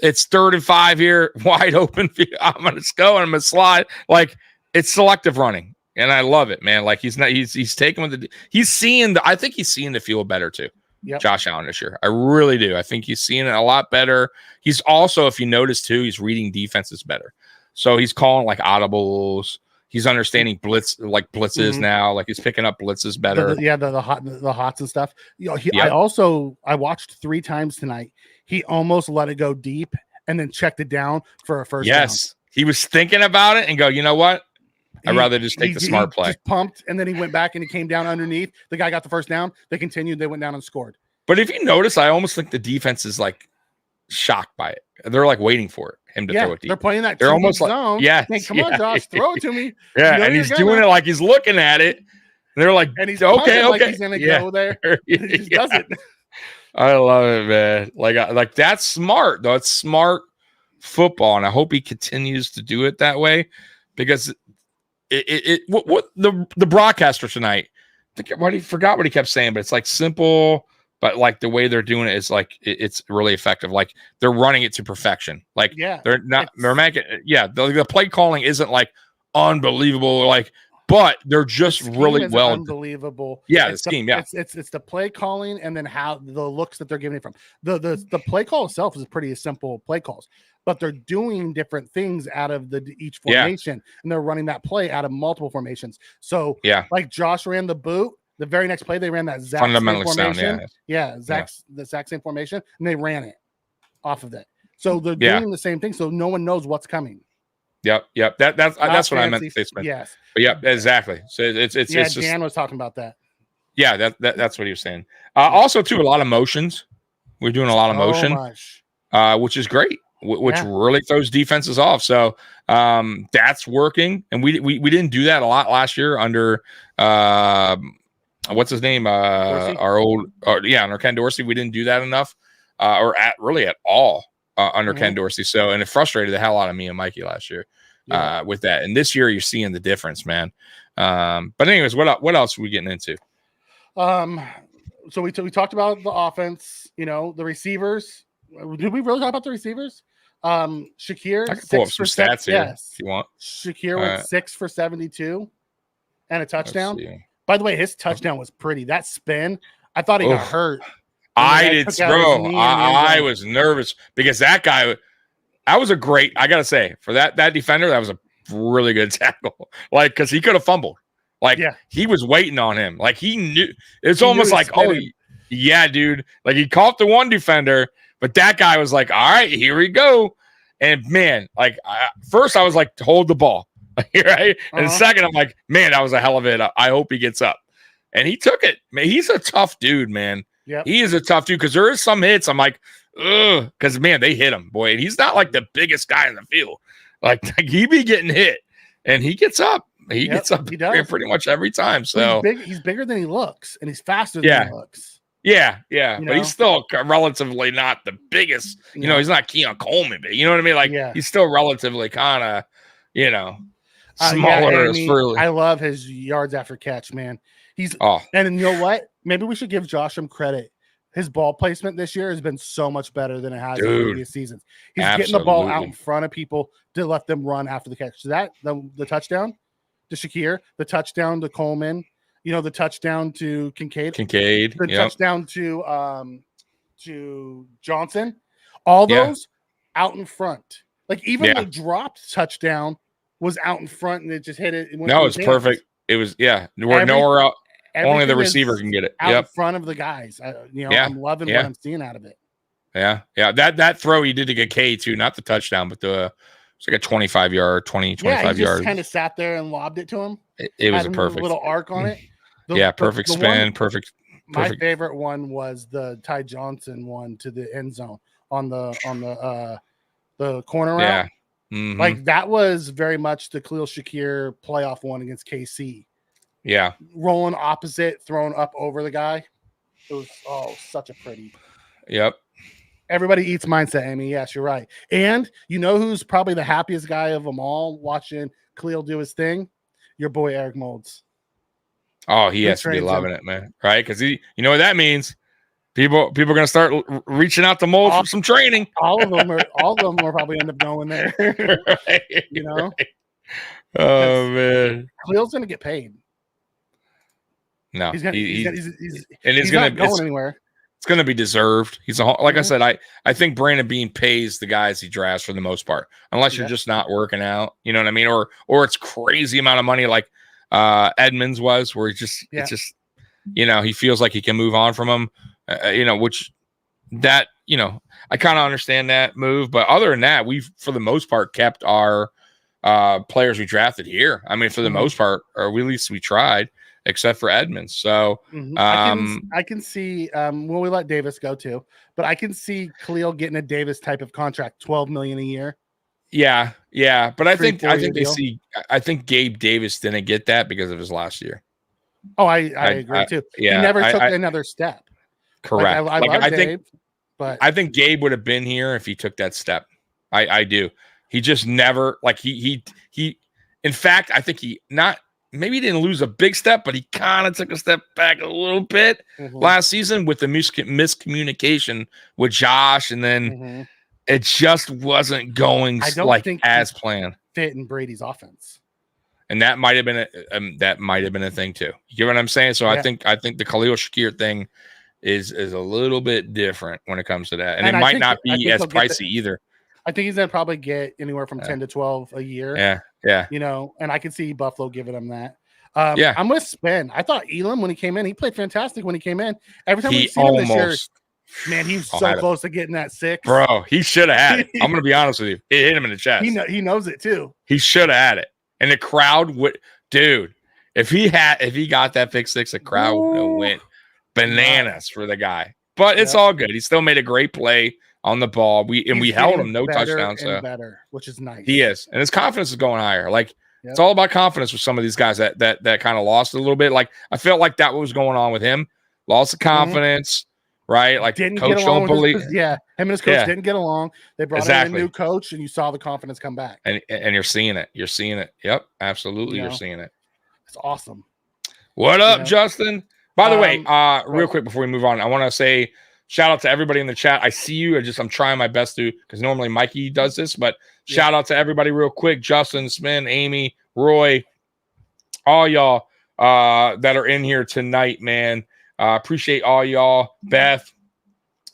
it's 3rd and 5 here, wide open. I'm gonna go and I'm gonna slide. Like it's selective running, and I love it, man. Like he's taking with he's seeing I think he's seeing the field better too. Josh Allen this year, I really do. I think he's seeing it a lot better. He's also, if you notice too, he's reading defenses better. So he's calling like audibles. He's understanding blitzes now. Like he's picking up blitzes better. The hots and stuff. I watched 3 times tonight. He almost let it go deep and then checked it down for a first down. Yes, he was thinking about it and go, you know what? I'd rather just take the smart play. Just pumped, and then he went back and he came down underneath. The guy got the first down. They continued. They went down and scored. But if you notice, I almost think the defense is like shocked by it. They're like waiting for him to throw it deep. They're playing that. They're almost zone. Hey, come on, Josh, throw it to me. And he's doing it like he's looking at it. And they're like, and he's okay. Like he's gonna go there. He just does it. I love it, man. Like that's smart, though. It's smart football, and I hope he continues to do it that way because what the broadcaster tonight, I forgot what he kept saying, but it's like simple, but like the way they're doing it is like it's really effective. Like they're running it to perfection. Like they're making the play calling isn't like unbelievable, like, but they're just really well unbelievable. The scheme. It's the play calling and then how the looks that they're giving it from the play call itself is pretty simple play calls. But they're doing different things out of each formation, and they're running that play out of multiple formations. So, like Josh ran the boot, the very next play they ran that Zach same formation. The exact same formation, and they ran it off of that. So they're doing the same thing. So no one knows what's coming. Yep. That's what I meant to say. Yes. But exactly. So it's just, Dan was talking about that. Yeah, that's what he was saying. Also, too, a lot of motions. We're doing a lot of motion, which is great. Which really throws defenses off. So that's working. And we didn't do that a lot last year under what's his name? Under Ken Dorsey. We didn't do that enough at all under Ken Dorsey. So, and it frustrated the hell out of me and Mikey last year with that. And this year you're seeing the difference, man. But anyways, what else are we getting into? So we talked about the offense, the receivers. Did we really talk about the receivers? Shakir, I can pull up some stats here if you want. Shakir went 6 for 72 and a touchdown. By the way, his touchdown was pretty. That spin, I thought he got hurt. I did, bro. I was nervous because that guy, I gotta say, for that defender, that was a really good tackle. Like, because he could have fumbled. Like, he was waiting on him. Like, he knew. It's almost like, dude. Like, he caught the one defender. But that guy was like, all right, here we go. And, man, like, first I was like, hold the ball. Right? And second, I'm like, man, that was a hell of it. I hope he gets up. And he took it. Man, he's a tough dude, man. Yep. He is a tough dude because there is some hits. I'm like, ugh. Because, man, they hit him, boy. And he's not like the biggest guy in the field. Like he be getting hit. And he gets up. He gets up pretty much every time. So he's bigger than he looks. And he's faster than he looks. Yeah, but he's still relatively not the biggest. He's not Keon Coleman, but you know what I mean? Like, he's still relatively kind of, smaller. I love his yards after catch, man. And you know what? Maybe we should give Josh some credit. His ball placement this year has been so much better than it has in previous seasons. He's getting the ball out in front of people to let them run after the catch. So that the touchdown to Shakir, the touchdown to Coleman. The touchdown to Kincaid, the touchdown to Johnson, all those out in front. Like even the dropped touchdown was out in front and it just hit it. It's perfect. It was nowhere out. Only the receiver can get it. Out in front of the guys. I'm loving what I'm seeing out of it. Yeah. That throw he did to get K too, not the touchdown, but it's like a 25 yards. He just kind of sat there and lobbed it to him. It was a perfect little arc on it. Perfect spin. Perfect. My favorite one was the Ty Johnson one to the end zone on the corner route. Yeah. Mm-hmm. Like that was very much the Khalil Shakir playoff one against KC. Yeah. Rolling opposite, thrown up over the guy. It was such a pretty. Yep. Everybody eats mindset, Amy. Yes, you're right. And you know who's probably the happiest guy of them all watching Khalil do his thing? Your boy Eric Moulds. Oh, he has to be loving it, man. Right? Because you know what that means. People are going to start reaching out to Mold for some training. All of them will probably end up going there. Right, you know? Right. Oh, man. Khalil's going to get paid. No. He's not going anywhere. It's going to be deserved. He's I said, I think Brandon Beane pays the guys he drafts for the most part, unless you're just not working out. You know what I mean? Or it's crazy amount of money like Edmonds was, where it's just he feels like he can move on from him. Which that I kind of understand that move, but other than that, we've for the most part kept our players we drafted here. I mean, for the most part, or at least we tried. Except for Edmonds. So I can see we let Davis go too, but I can see Khalil getting a Davis type of contract, $12 million a year. Yeah. But I think Gabe Davis didn't get that because of his last year. Oh, I agree too. Yeah, he never took another step. Correct. I think Gabe would have been here if he took that step. I do. He just never he in fact, I think maybe he didn't lose a big step, but he kind of took a step back a little bit last season with the miscommunication with Josh, and then it just wasn't going as planned. Fit in Brady's offense, and that might have been a thing too. You get what I'm saying? So I think the Khalil Shakir thing is a little bit different when it comes to that, and it might not be as pricey either. I think he's gonna probably get anywhere from 10 to 12 a year. Yeah. And I can see Buffalo giving him that. I'm with Spin. I thought Elam, when he came in, he played fantastic when he came in. Every time we've seen him this year, man, he was so close to getting that 6. Bro, he should have had it. I'm gonna be honest with you. It hit him in the chest. He knows it too. He should have had it. And the crowd if he got that pick 6, the crowd would have went bananas for the guy. But it's all good. He still made a great play on the ball. We held him, no touchdowns. So better, which is nice. He is, and his confidence is going higher. Like it's all about confidence with some of these guys that kind of lost a little bit. Like I felt like that was going on with him. Lost the confidence, right? Like didn't coach get along don't believe. Him and his coach didn't get along. They brought in a new coach, and you saw the confidence come back. And you're seeing it. You're seeing it. Yep, absolutely. You're seeing it. It's awesome. What up, Justin? By the way, real quick before we move on, I want to say shout out to everybody in the chat. I see you. I'm trying my best to, because normally Mikey does this, but shout out to everybody real quick. Justin, Spin, Amy, Roy, all y'all that are in here tonight, man. Appreciate all y'all. Beth,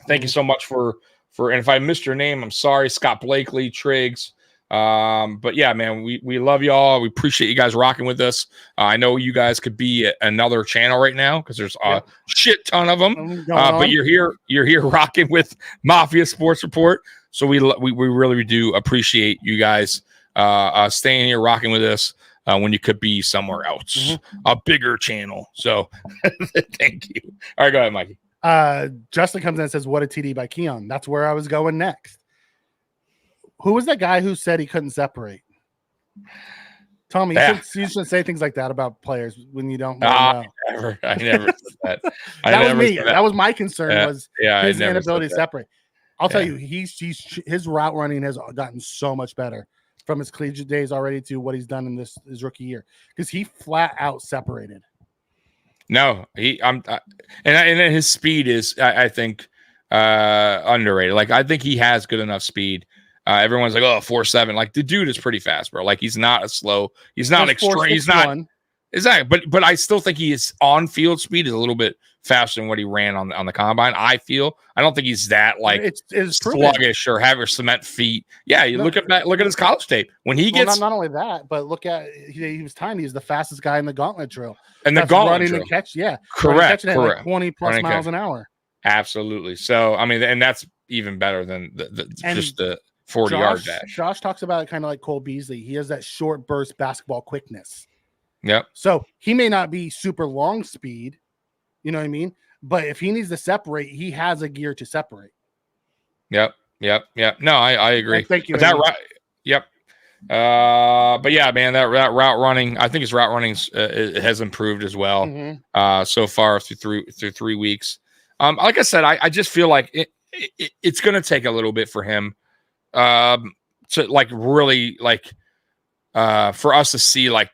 thank you so much for, and if I missed your name, I'm sorry. Scott Blakely, Triggs. But yeah, man, we love y'all. We appreciate you guys rocking with us. I know you guys could be at another channel right now because there's a shit ton of them. But you're here rocking with Mafia Sports Report. So we really do appreciate you guys staying here rocking with us when you could be somewhere else, a bigger channel. So thank you. All right, go ahead, Mikey. Justin comes in and says, "What a TD by Keon." That's where I was going next. Who was that guy who said he couldn't separate? Tommy, you shouldn't say things like that about players when you don't know. I never said that. That was me. That was my concern, was his inability to separate. I'll tell you, his route running has gotten so much better from his collegiate days already to what he's done in his rookie year, because he flat out separated. No, and his speed is, I think, underrated. Like I think he has good enough speed. Everyone's like, 4.7. Like the dude is pretty fast, bro. Like he's not he's not extreme. He's not exactly, but I still think his on-field speed is a little bit faster than what he ran on the combine. I don't think he's that like it's sluggish or have cement feet. Yeah, look at his college tape when he gets not only that, but look at he was tiny. He's the fastest guy in the gauntlet drill. And the gauntlet drill, and catch, correct. At like 20 plus miles an hour. Absolutely. So I mean, and that's even better than just the 40-yard dash. Josh talks about it kind of like Cole Beasley. He has that short burst basketball quickness. Yep. So he may not be super long speed, you know what I mean? But if he needs to separate, he has a gear to separate. Yep. No, I agree. Thank you. But that right. Yep. But yeah, man, that route running, I think his route running has improved as well. So far through 3 weeks. Like I said, I just feel like it's going to take a little bit for him to like really like for us to see like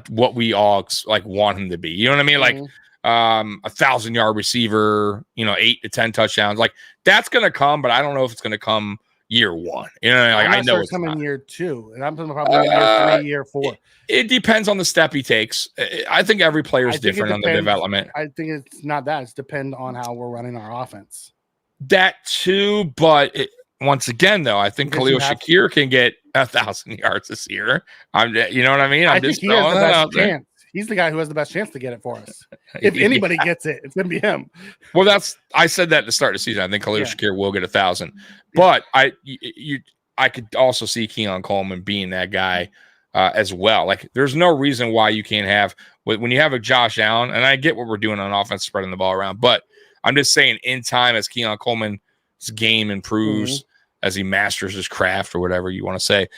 what we all like want him to be. You know what I mean? Like 1,000-yard receiver, 8 to 10 touchdowns. Like that's going to come, but I don't know if it's going to come year one. You know, like I know it's coming year 2, and I'm probably year 3, year 4. It depends on the step he takes. I think every player is different on the development. I think it's not that. It's depend on how we're running our offense. That too, but once again, though, I think Khalil Shakir can get 1,000 yards this year. You know what I mean? I think he has the best chance. He's the guy who has the best chance to get it for us. If anybody gets it, it's going to be him. Well, I said that to start the season. I think Khalil Shakir will get 1,000, but I could also see Keon Coleman being that guy as well. Like, there's no reason why you can't have when you have a Josh Allen, and I get what we're doing on offense, spreading the ball around, but I'm just saying, in time, as Keon Coleman's game improves, as he masters his craft or whatever you want to say,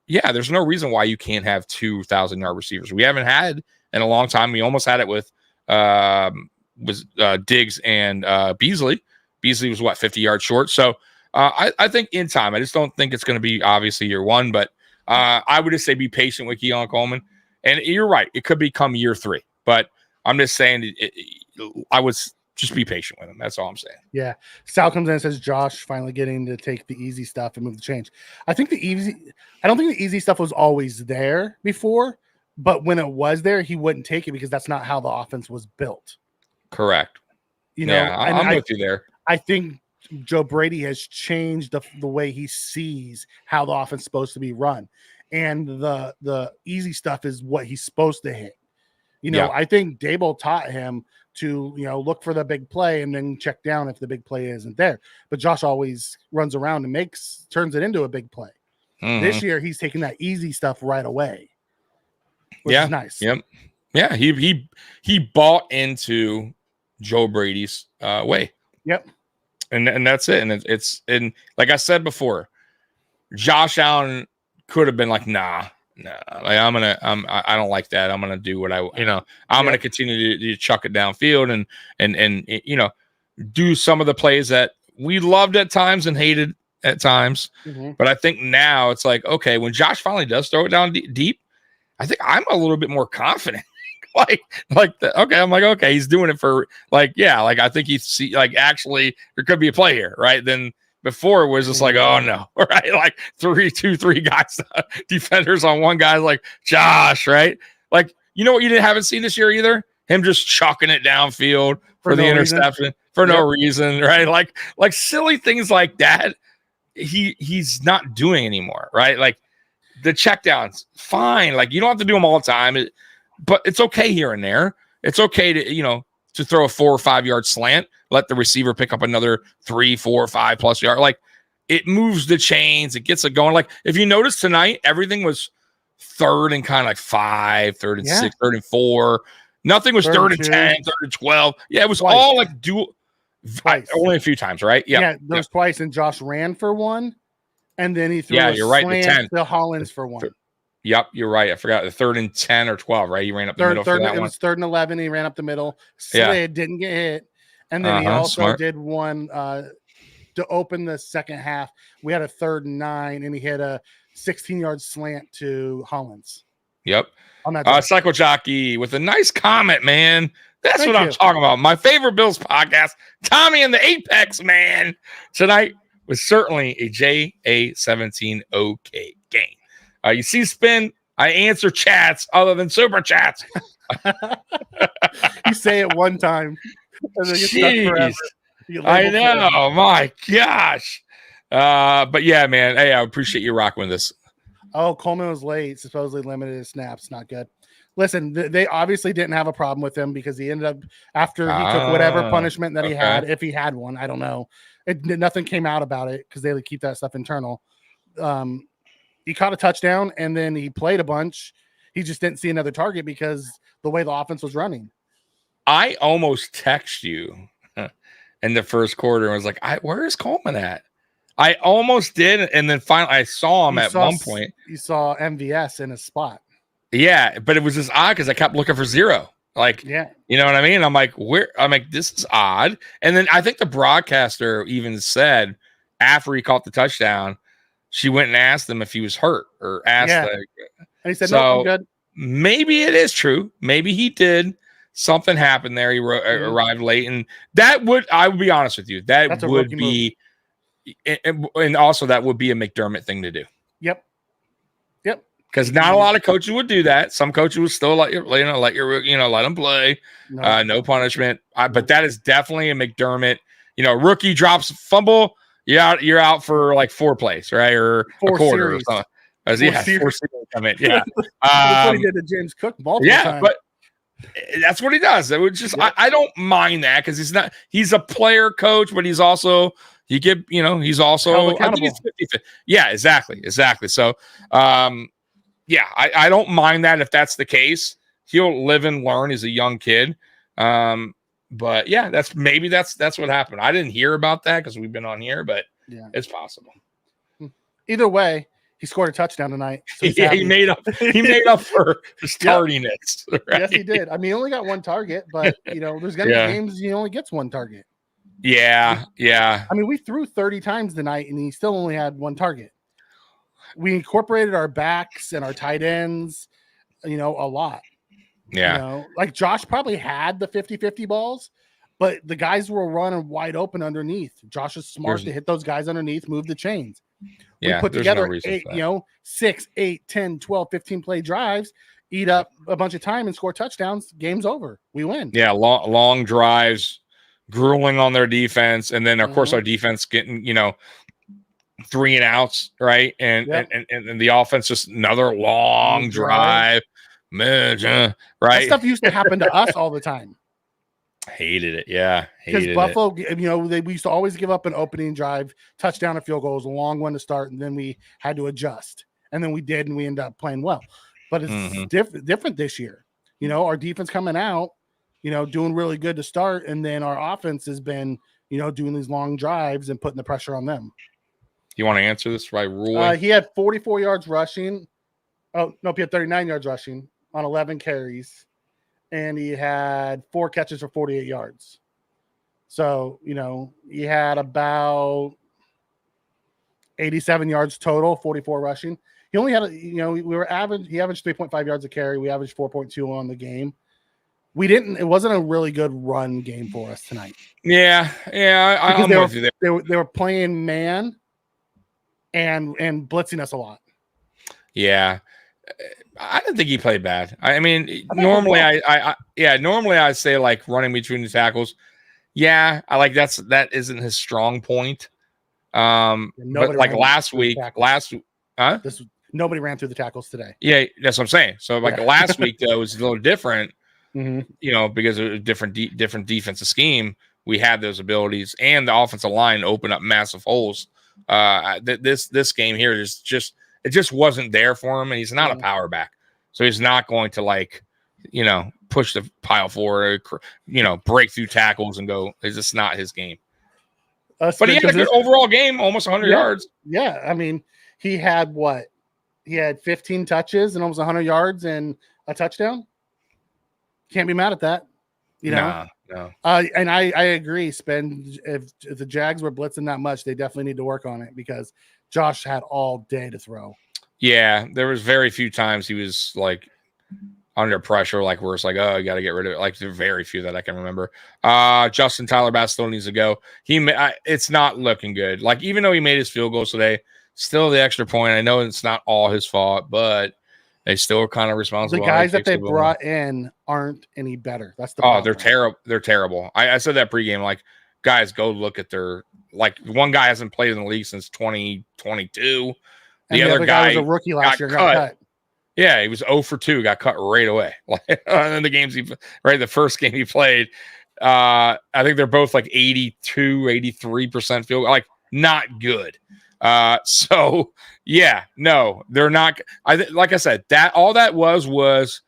there's no reason why you can't have 2,000-yard receivers. We haven't had in a long time. We almost had it with Diggs and Beasley. Beasley was 50 yards short. So I think in time, I just don't think it's going to be obviously year 1, but I would just say be patient with Keon Coleman. And you're right, it could become year 3, but I'm just saying I would just be patient with him. That's all I'm saying. Yeah. Sal comes in and says Josh finally getting to take the easy stuff and move the change. I don't think the easy stuff was always there before, but when it was there, he wouldn't take it because that's not how the offense was built. Correct. I'm with you there. I think Joe Brady has changed the way he sees how the offense is supposed to be run. And the easy stuff is what he's supposed to hit. I think Dable taught him to, look for the big play and then check down if the big play isn't there. But Josh always runs around and turns it into a big play. This year, he's taking that easy stuff right away, which is nice. Yep. Yeah, he bought into Joe Brady's way. Yep. And that's it. And like I said before, Josh Allen could have been like, nah. Like I don't like that. I'm gonna do what I'm gonna continue to chuck it downfield and do some of the plays that we loved at times and hated at times. But I think now it's like, okay, when Josh finally does throw it down deep, I think I'm a little bit more confident. I'm like, okay, he's doing it for I think actually there could be a play here, right? Then before it was just like, oh no, right? Like 3 guys, defenders on one guy, like Josh, right? Like, you know what you haven't seen this year either? Him just chucking it downfield for the interception for no reason, right? Like silly things like that. He's not doing anymore, right? Like the checkdowns, fine. Like you don't have to do them all the time, but it's okay here and there. It's okay to throw a 4 or 5 yard slant, let the receiver pick up another 3, 4, 5 plus yard. Like it moves the chains, it gets it going. Like if you notice tonight, everything was 3rd and kind of like 5, 3rd and 6, 3rd and 4. Nothing was 3rd and 10, 3rd and 12. Yeah, it was all like dual. Only a few times, right? Yeah, there was twice, and Josh ran for 1, and then he threw you're right, the 10 to Hollins for 1. Yep, you're right. I forgot the 3rd and 10 or 12, right? He ran up the middle for that one. It was 3rd and 11. He ran up the middle. Slid, didn't get hit. And then he also did one to open the second half. We had a 3rd and 9, and he hit a 16-yard slant to Hollins. Yep. Cycle Jockey with a nice comment, man. That's what I'm talking about. My favorite Bills podcast, Tommy and the Apex, man. Tonight was certainly a JA17 OK game. You see spin, I answer chats other than super chats. You say it one time. And then Jeez. I know. My gosh. But yeah, man. Hey, I appreciate you rocking with this. Oh, Coleman was late. Supposedly limited his snaps. Not good. Listen, they obviously didn't have a problem with him because he ended up, after he took whatever punishment that he had, if he had one, I don't know. Nothing came out about it because they keep that stuff internal. He caught a touchdown, and then he played a bunch. He just didn't see another target because the way the offense was running. I almost texted you in the first quarter and was like, where is Coleman at? I almost did, and then finally I saw him at one point. You saw MVS in a spot. Yeah, but it was just odd because I kept looking for 0. Like, yeah, you know what I mean? I'm like, this is odd. And then I think the broadcaster even said after he caught the touchdown, she went and asked him if he was hurt or asked. and he said, so "No, I'm good." Maybe it is true. Maybe he did. Something happened there. He arrived late, and I would be honest with you, that would be, and also that would be a McDermott thing to do. Yep. Because not a lot of coaches would do that. Some coaches would still let them play. No punishment. But that is definitely a McDermott. Rookie drops a fumble, you're out for like 4 plays, right? Or a quarter series. or something. 4 series come in. Yeah. That's what he did to James Cook multiple times. But that's what he does. It would just I don't mind that because he's a player coach, but he's also he's also I think it's 50-50. Yeah, exactly. So I don't mind that if that's the case. He'll live and learn. He's a young kid. But yeah, that's what happened. I didn't hear about that because we've been on here, but it's possible. Either way, he scored a touchdown tonight. So he made up for tardiness. Right? Yes, he did. I mean, he only got 1 target, but there's gonna be games he only gets 1 target. Yeah. I mean, we threw 30 times tonight, and he still only had 1 target. We incorporated our backs and our tight ends, a lot. Yeah. Like Josh probably had the 50-50 balls, but the guys were running wide open underneath. Josh is smart to hit those guys underneath, move the chains. We put together 6, 8, 10, 12, 15 play drives, eat up a bunch of time and score touchdowns. Game's over. We win. Yeah, long drives, grueling on their defense, and then of course our defense getting 3 and outs, right? And the offense just another long drive. Right? That stuff used to happen to us all the time. Hated it. Yeah. Because Buffalo, we used to always give up an opening drive, touchdown, and field goal was a long one to start, and then we had to adjust. And then we did, and we ended up playing well. But it's different this year. Our defense coming out, doing really good to start, and then our offense has been, doing these long drives and putting the pressure on them. You want to answer this by ruling? He had 44 yards rushing. Oh, nope, he had 39 yards rushing on 11 carries. And he had 4 catches for 48 yards. So, he had about 87 yards total, 44 rushing. He only had, he averaged 3.5 yards a carry. We averaged 4.2 on the game. It wasn't a really good run game for us tonight. Yeah. I'm with you there. They were playing man and blitzing us a lot. Yeah. I didn't think he played bad. I mean, normally I say like running between the tackles. Yeah, I like that isn't his strong point. But like last week, nobody ran through the tackles today. Yeah, that's what I'm saying. So like last week though was a little different. Because of a different defensive scheme, we had those abilities, and the offensive line opened up massive holes. This game here is just. It just wasn't there for him, and he's not a power back. So he's not going to push the pile forward, break through tackles and go. It's just not his game. But he had a good overall game, almost 100 yards. Yeah, I mean, he had 15 touches and almost 100 yards and a touchdown. Can't be mad at that. No. And I agree, Spen. If the Jags were blitzing that much, they definitely need to work on it because Josh had all day to throw. Yeah, there was very few times he was like under pressure, like where it's like, oh, you got to get rid of it. Like there are very few that I can remember. Justin Tyler Bass still needs to go. It's not looking good. Like even though he made his field goals today, still the extra point. I know it's not all his fault, but they still are kind of responsible. The guys that they brought in aren't any better. That's the problem. They're terrible. They're terrible. I said that pregame, like, guys, go look at their. Like one guy hasn't played in the league since 2022. The other guy was a rookie last year. Got cut. Yeah, he was 0 for 2, got cut right away. And the first game he played, I think they're both like 82, 83% field, like not good. So yeah, no, they're not. Like I said, all that was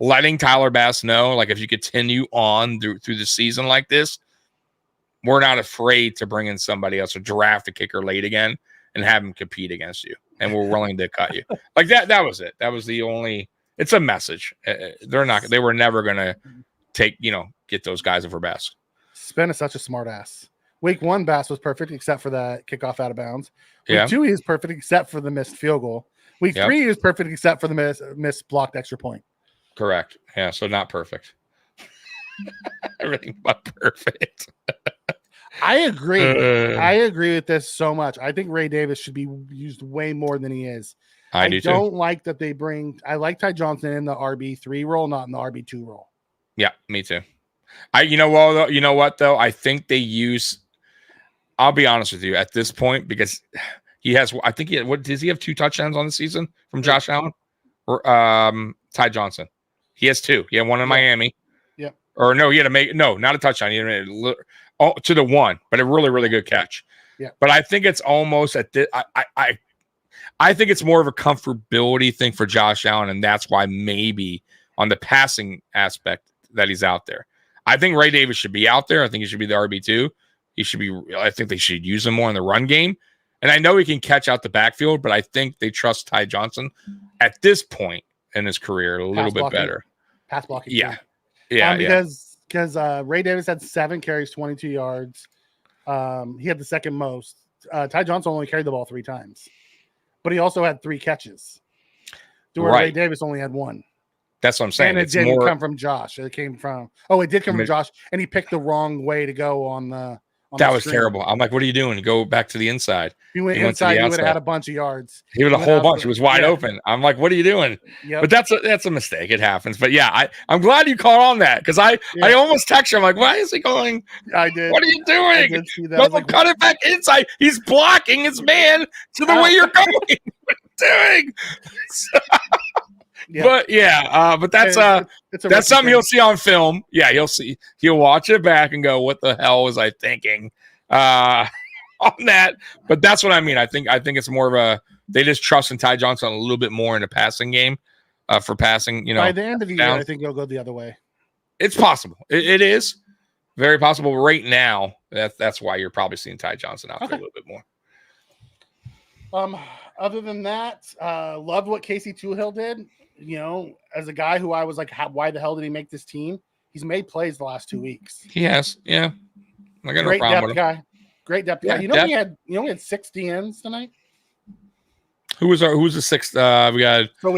letting Tyler Bass know, like if you continue on through the season like this, we're not afraid to bring in somebody else or draft a kicker late again and have him compete against you. And we're willing to cut you. Like that was it. That was the only, it's a message. They were never going to get those guys over Bass. Spen is such a smart ass. Week 1, Bass was perfect except for that kickoff out of bounds. Week Yeah. 2, he was perfect except for the missed field goal. Week 3, he was perfect except for the missed blocked extra point. Correct. Yeah, so not perfect. Everything but perfect. I agree. I agree with this so much. I think Ray Davis should be used way more than he is. I don't like that they bring. I like Ty Johnson in the RB3 role, not in the RB2 role. Yeah, me too. You know what though? I think they use. I'll be honest with you at this point because he has. I think does he have 2 touchdowns on the season from Josh Allen or Ty Johnson? He has 2. He had 1 in Miami. Yeah. Or no, he had not a touchdown. He had to the 1, but a really, really good catch. Yeah. But I think it's almost at this. I think it's more of a comfortability thing for Josh Allen, and that's why maybe on the passing aspect that he's out there. I think Ray Davis should be out there. I think he should be the RB2. I think they should use him more in the run game. And I know he can catch out the backfield, but I think they trust Ty Johnson at this point in his career a little bit better. Pass blocking. Yeah. Yeah. Because Ray Davis had 7 carries, 22 yards. He had the second most. Ty Johnson only carried the ball 3 times, but he also had 3 catches. Ray Davis only had 1. That's what I'm saying. And it didn't come from Josh. It came from it did come from Josh, and he picked the wrong way to go on the. That was terrible. I'm like, what are you doing? Go back to the inside. He went inside. He would have had a bunch of yards. He would a whole bunch. It was wide open. I'm like, what are you doing? Yep. But that's a mistake. It happens. But yeah, I'm glad you caught on that because I almost texted you. I'm like, why is he going? I did. What are you doing? I did see that. Go cut it back inside. He's blocking his man to the way you're going. What are you doing? But but that's something he'll see on film. Yeah, he'll watch it back and go, "What the hell was I thinking?" On that. But that's what I mean. I think it's more of they just trust in Ty Johnson a little bit more in the passing game for passing. By the end of the year, I think he'll go the other way. It's possible. It is very possible. Right now, that's why you're probably seeing Ty Johnson out there a little bit more. Other than that, loved what Casey Toohill did. As a guy who I was like, why the hell did he make this team? He's made plays the last 2 weeks. He has, yeah. I got Great no problem with him. Guy. Great depth guy. We had 6 DNs tonight. Who's the sixth? We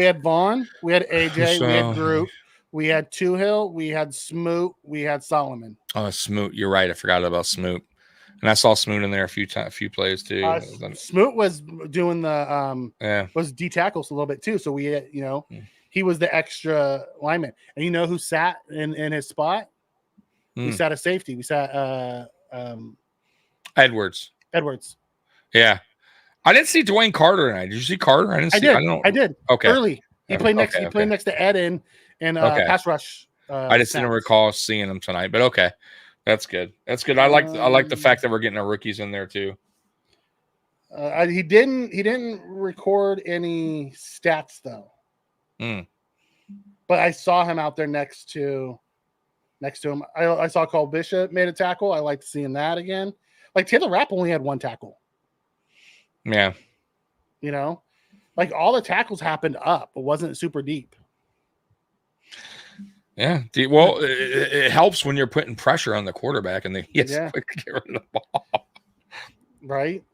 had Vaughn, we had AJ, we had Group, we had Toohill, we had Smoot, we had Solomon. Oh, Smoot, you're right. I forgot about Smoot. And I saw Smoot in there a few plays too. Smoot was doing the was D tackles a little bit too. So we had, he was the extra lineman. And you know who sat in his spot? We sat a safety. We sat Edwards. Yeah. I didn't see Dwayne Carter tonight. Did you see Carter? I did. Okay. Early. He played next to Ed in pass rush. I just didn't recall seeing him tonight, but okay. That's good. I like the fact that we're getting our rookies in there too. He didn't record any stats though. But I saw him out there next to him. I saw Cole Bishop made a tackle. I liked seeing that again. Like Taylor Rapp only had 1 tackle. Yeah. Like all the tackles happened up. It wasn't super deep. Yeah. Well, it helps when you're putting pressure on the quarterback and he has to get rid of the ball. Right.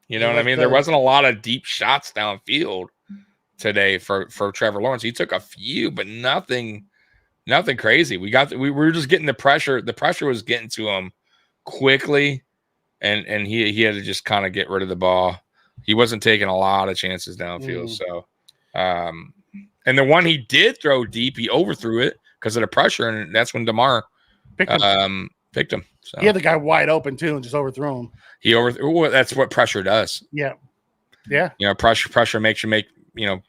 You know what I mean? There wasn't a lot of deep shots downfield today for Trevor Lawrence. He took a few, but nothing crazy. We were just getting the pressure. The pressure was getting to him quickly, and he had to just kind of get rid of the ball. He wasn't taking a lot of chances downfield. So, and the one he did throw deep, he overthrew it because of the pressure, and that's when DeMar picked him. So. He had the guy wide open too, and just overthrew him. That's what pressure does. Yeah. Pressure makes you make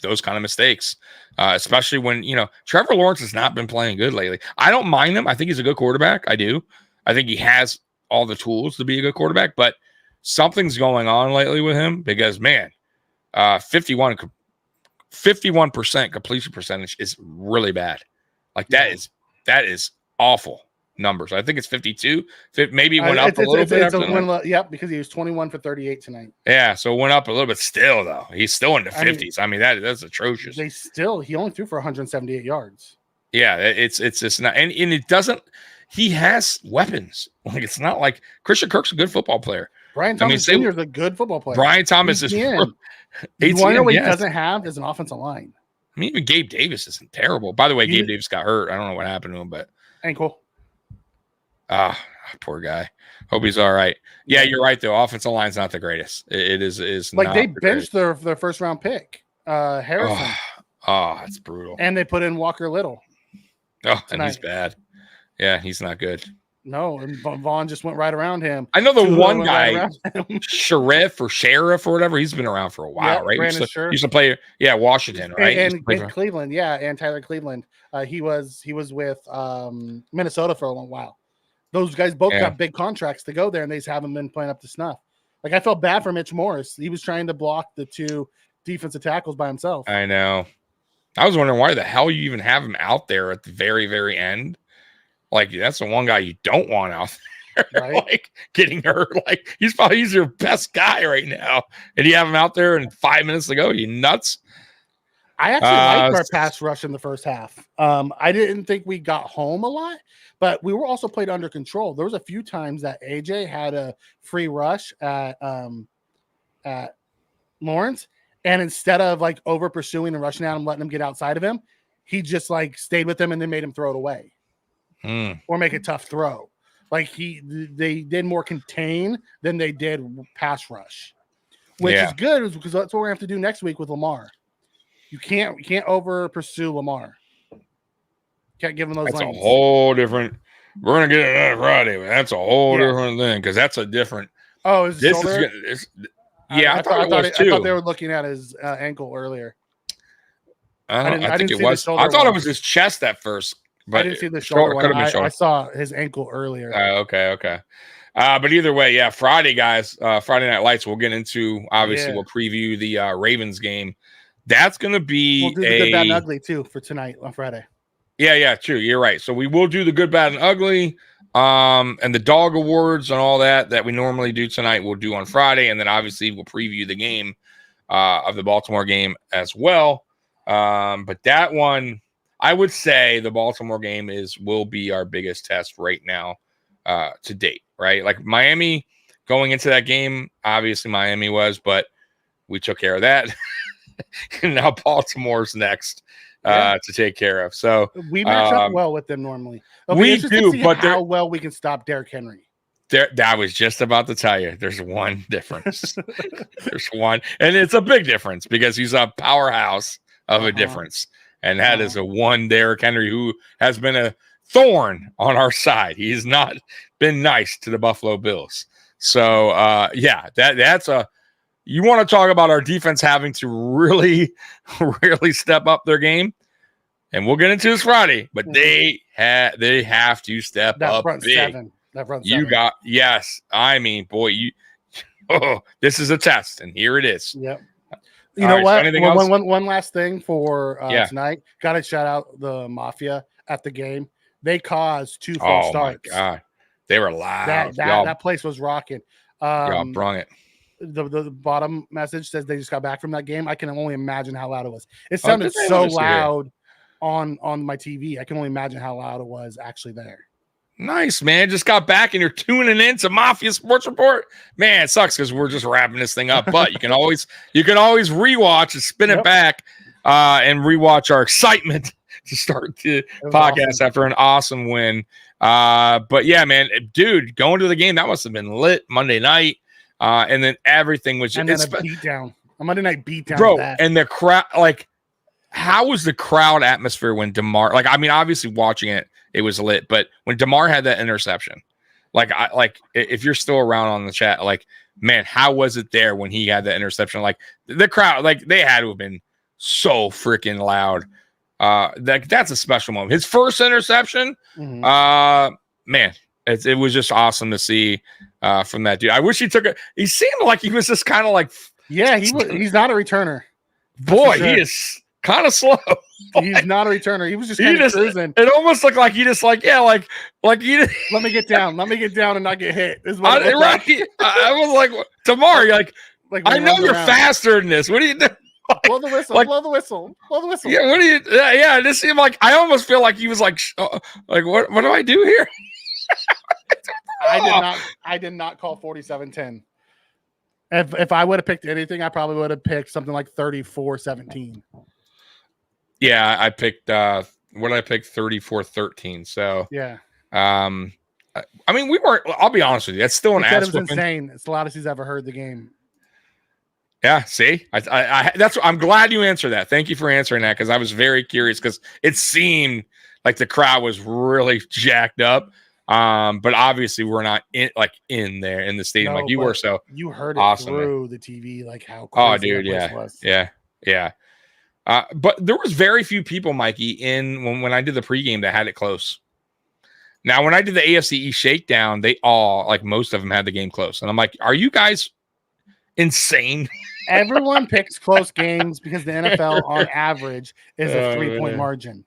those kind of mistakes, especially when Trevor Lawrence has not been playing good lately. I don't mind him. I think he's a good quarterback. I do. I think he has all the tools to be a good quarterback, but something's going on lately with him because 51% completion percentage is really bad. Like that is awful numbers. I think it's 52. Maybe went up a little bit. Because he was 21 for 38 tonight. Yeah, so it went up a little bit still, though. He's still in the 50s. I mean, that's atrocious. He only threw for 178 yards. Yeah, it's just not, and it doesn't. He has weapons. Like it's not like Christian Kirk's a good football player. Brian Thomas Jr. is a good football player. Brian Thomas is. You want to know what he doesn't have is an offensive line. I mean, even Gabe Davis isn't terrible. By the way, Gabe Davis got hurt. I don't know what happened to him, but ankle. Poor guy. Hope he's all right. Yeah, you're right though. Offensive line's not the greatest. It is like not they benched their first round pick, Harrison. Oh, that's brutal. And they put in Walker Little. Oh, and he's bad. Yeah, he's not good. No, and Vaughn just went right around him. I know the one guy, Sheriff or whatever. He's been around for a while, right? He used to play, Washington, right? And Cleveland, and Tyler Cleveland. He was with Minnesota for a long while. Those guys both got big contracts to go there, and they just haven't been playing up to snuff. Like I felt bad for Mitch Morris. He was trying to block the two defensive tackles by himself. I know. I was wondering why the hell you even have him out there at the very, very end. Like that's the one guy you don't want out there, right? Like getting hurt. Like he's your best guy right now, and you have him out there in 5 minutes to go. You nuts? I actually liked our pass rush in the first half. I didn't think we got home a lot, but we were also played under control. There was a few times that AJ had a free rush at Lawrence, and instead of like over pursuing and rushing at him, letting him get outside of him, he just like stayed with him and then made him throw it away. Or make a tough throw. Like they did more contain than they did pass rush, which is good because that's what we're gonna have to do next week with Lamar. You can't over pursue Lamar. Can't give him those. That's lanes. A whole different. We're gonna get it that Friday, man. That's a whole different thing because that's a different. Oh, is this shoulder? I thought they were looking at his ankle earlier. I think it was. I thought it was his chest at first. But I didn't see the shoulder one. I saw his ankle earlier. Okay. But either way, Friday, guys, Friday Night Lights, we'll get into, obviously, we'll preview the Ravens game. That's going to be we'll do the good, bad, and ugly, too, for tonight on Friday. Yeah, true. You're right. So we will do the good, bad, and ugly, and the dog awards and all that we normally do tonight, we'll do on Friday. And then, obviously, we'll preview the game of the Baltimore game as well. But that one... I would say the Baltimore game will be our biggest test right now to date, right? Like Miami going into that game, obviously Miami was, but we took care of that. And now Baltimore's next to take care of. So we match up well with them normally. We do, but how well we can stop Derrick Henry. I was just about to tell you, there's one difference. There's one, and it's a big difference because he's a powerhouse of a difference. And that is a one Derrick Henry who has been a thorn on our side. He has not been nice to the Buffalo Bills. So, that's you want to talk about our defense having to really, really step up their game. And we'll get into this Friday, but they have to step up front big. Seven. That front you seven. I mean, boy, this is a test, and here it is. Yep. You know what? One last thing for tonight. Got to shout out the Mafia at the game. They caused 2 false starts. Oh, my God. They were loud. That place was rocking. Y'all brung it. The bottom message says they just got back from that game. I can only imagine how loud it was. It sounded so loud on my TV. I can only imagine how loud it was actually there. Nice, man. Just got back and you're tuning in to Mafia Sports Report. Man, it sucks because we're just wrapping this thing up. But you can always rewatch and spin it back and rewatch our excitement to start the podcast after an awesome win. But yeah, man, dude, going to the game, that must have been lit Monday night. And then everything was just a beatdown. A Monday night beatdown. Bro, and the crowd, like, how was the crowd atmosphere when DeMar, like, I mean, obviously watching it, it was lit, but when DeMar had that interception, if you're still around on the chat, like, man, how was it there when he had that interception? Like the crowd, like they had to have been so freaking loud. That's a special moment. His first interception, man, it was just awesome to see from that dude. I wish he took it. He seemed like he was just kind of like, he's not a returner. Boy, he is kind of slow. He's not a returner. He was just kind of cruising. It almost looked like he just like you just, let me get down and not get hit. Is what I was like, DeMar, like I know you're faster than this. What are you doing? Blow the whistle. Blow the whistle. Blow the whistle. Yeah. What do you? Yeah. It just seemed like I almost feel like he was like what do I do here? I did not call 47-10. If I would have picked anything, I probably would have picked something like 34-17. Yeah, I picked what did I pick? 34-13. So yeah. I mean, we weren't. I'll be honest with you. That's still an ass. It was insane. It's the loudest he's ever heard the game. Yeah. See, I'm glad you answered that. Thank you for answering that because I was very curious because it seemed like the crowd was really jacked up. But obviously we're not in there in the stadium like you were. So you heard it awesome, through the TV, like how crazy dude, that place was. Yeah. But there was very few people, Mikey, when I did the pregame that had it close. Now, when I did the AFC East shakedown, they all most of them had the game close, and I'm like, are you guys insane? Everyone picks close games because the NFL on average is a 3-point margin.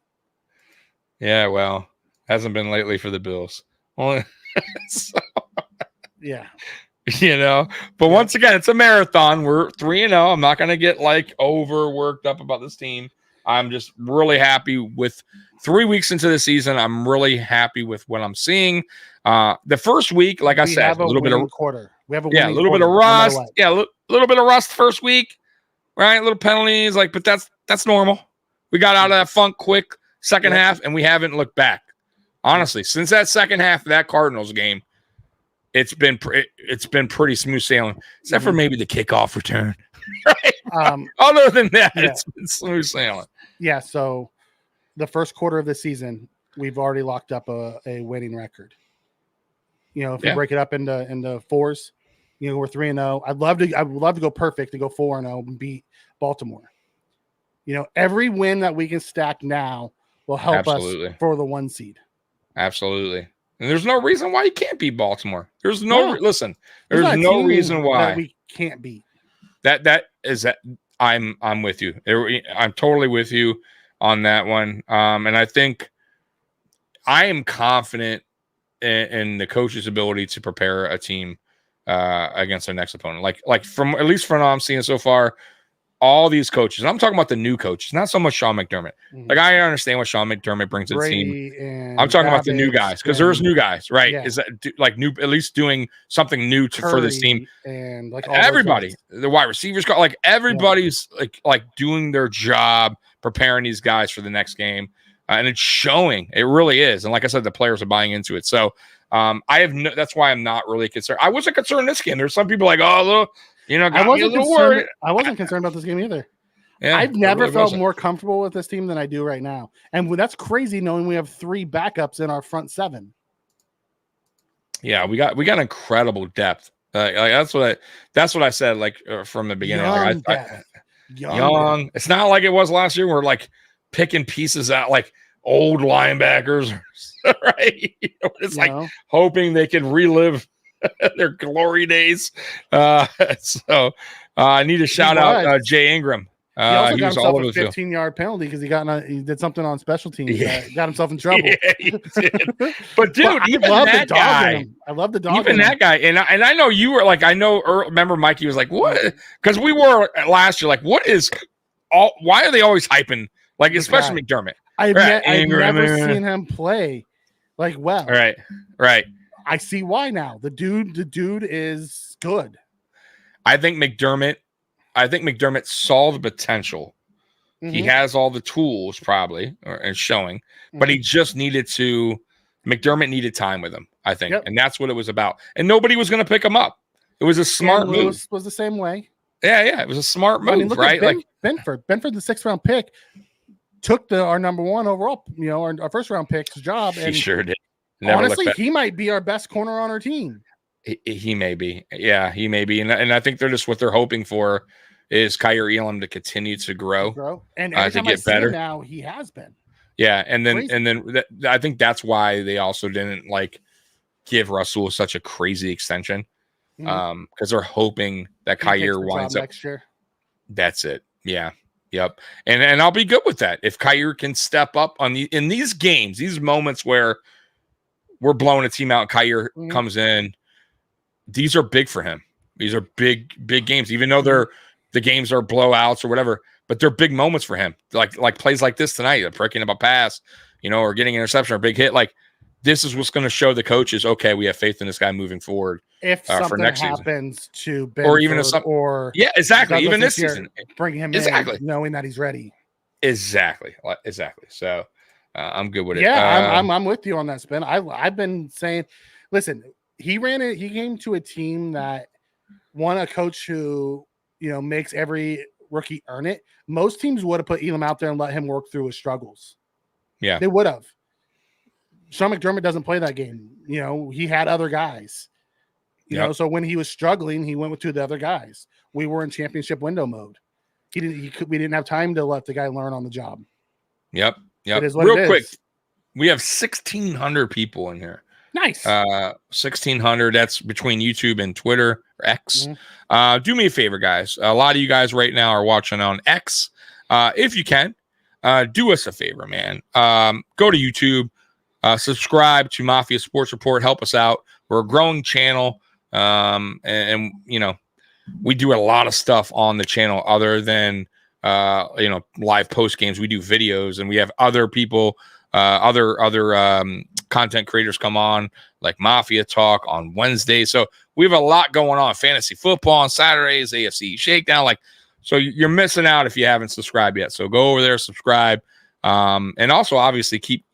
Yeah, well, hasn't been lately for the Bills. So, yeah. But once again, it's a marathon. We're 3-0. I'm not going to get overworked up about this team. I'm just really happy with 3 weeks into the season. I'm really happy with what I'm seeing. The first week, like I said, a little bit of quarter. We have a little bit of rust. Yeah, a little bit of rust first week, right? Little penalties, but that's normal. We got out of that funk quick second half, and we haven't looked back. Honestly, since that second half of that Cardinals game, it's been pretty smooth sailing, except for maybe the kickoff return. Right? Other than that, it's been smooth sailing. Yeah. So the first quarter of the season, we've already locked up a winning record. If we break it up into fours, we're 3-0. I would love to go perfect and go 4-0 and beat Baltimore. Every win that we can stack now will help us for the 1 seed. Absolutely. And there's no reason why you can't beat Baltimore. There's no listen. There's no reason why we can't beat. That is that I'm with you. I'm totally with you on that one. And I think I am confident in the coach's ability to prepare a team against their next opponent. Like from at least from what I'm seeing so far, all these coaches, I'm talking about the new coaches, not so much Sean McDermott. Mm-hmm. I understand what Sean McDermott brings to the team. I'm talking about the new guys because there's new guys, right? Yeah. Is that new, at least doing something new for this team? And all everybody, the wide receivers, everybody's doing their job, preparing these guys for the next game, and it's showing. It really is, and like I said, the players are buying into it. So that's why I'm not really concerned. I wasn't concerned this game. There's some people oh look. I wasn't concerned about this game either. Yeah, I've never felt more comfortable with this team than I do right now. And that's crazy knowing we have 3 backups in our front 7. Yeah, we got incredible depth. That's what I said from the beginning. Young. It's not like it was last year. We're picking pieces out old linebackers, right? It's hoping they can relive their glory days. So I need to shout out Jay Ingram. He also got himself a 15-yard penalty because he did something on special teams. Got himself in trouble. Yeah, he did. But dude, even that guy, I love the dog. Even that guy, and I know you were remember Mikey was like, what? Because we were last year what is all? Why are they always hyping especially McDermott? I've never seen him play well. Right. I see why now. The dude is good. I think McDermott saw the potential. Mm-hmm. He has all the tools probably and showing, but he just McDermott needed time with him, I think. Yep. And that's what it was about. And nobody was going to pick him up. It was a smart move. Was the same way. Yeah. It was a smart move, right? Benford, the 6th round pick, took our number 1 overall, our first round pick's job. And he sure did. Honestly, he might be our best corner on our team. He may be. Yeah, he may be. And I think they're just what they're hoping for is Kyer Elam to continue to grow. And to get better. Now he has been. Yeah, and then I think that's why they also didn't give Rasul such a crazy extension. Because they're hoping that Kyer winds up next year. That's it. Yeah. Yep. And I'll be good with that. If Kyer can step up in these games, these moments where we're blowing a team out, Kyer comes in. These are big for him. These are big games, even though they're the games are blowouts or whatever, but they're big moments for him. Like plays like this tonight, breaking up a pass, or getting an interception or a big hit. Like this is what's going to show the coaches, okay, we have faith in this guy moving forward. If something for next happens season. to Ben or even if exactly, Douglas even this season, bring him in knowing that he's ready. Exactly. So I'm good with it. Yeah, I'm with you on that, Spin. I've been saying, listen, he came to a team that won a coach who makes every rookie earn it. Most teams would have put Elam out there and let him work through his struggles. Yeah, they would have. Sean McDermott doesn't play that game. He had other guys. So when he was struggling, he went to the other guys. We were in championship window mode. We didn't have time to let the guy learn on the job. Yep. It is what Real it quick, is. we have 1,600 people in here. Nice. 1,600. That's between YouTube and Twitter or X. Do me a favor, guys. A lot of you guys right now are watching on X. If you can, do us a favor, man. Go to YouTube. Subscribe to Mafia Sports Report. Help us out. We're a growing channel. And we do a lot of stuff on the channel other than live post games. We do videos, and we have other people, other content creators come on, like Mafia Talk on Wednesday. So we have a lot going on. Fantasy football on Saturdays, AFC Shakedown. So you're missing out if you haven't subscribed yet. So go over there, subscribe, and also obviously keep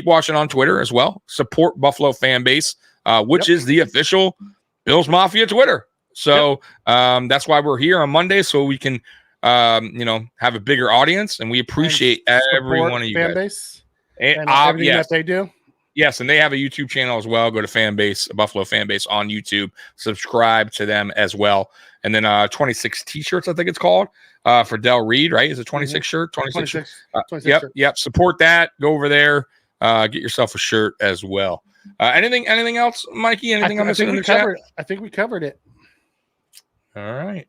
watching on Twitter as well. Support Buffalo fan base, which is the official Bills Mafia Twitter. So that's why we're here on Monday, so we can have a bigger audience, and we appreciate every one of you fan guys. Base and everything that they do. Yes, and they have a YouTube channel as well. Go to fan base, Buffalo fan base on YouTube. Subscribe to them as well. And then 26 t-shirts, I think it's called, for Del Reed, right? Is it 26 shirt? 26 Yep. Support that. Go over there. Get yourself a shirt as well. Anything else, Mikey? Anything I'm missing in the chat? I think we covered it. All right.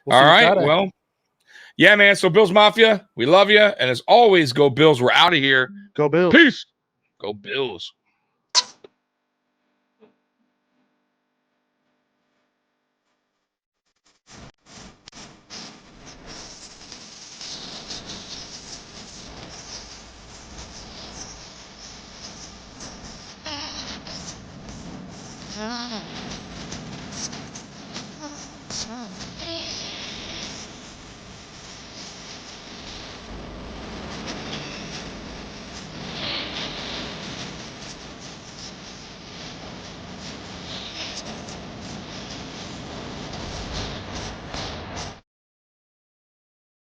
All right. Well, yeah, man. So Bills Mafia, we love you. And as always, go Bills. We're out of here. Go Bills. Peace. Go Bills. Mm.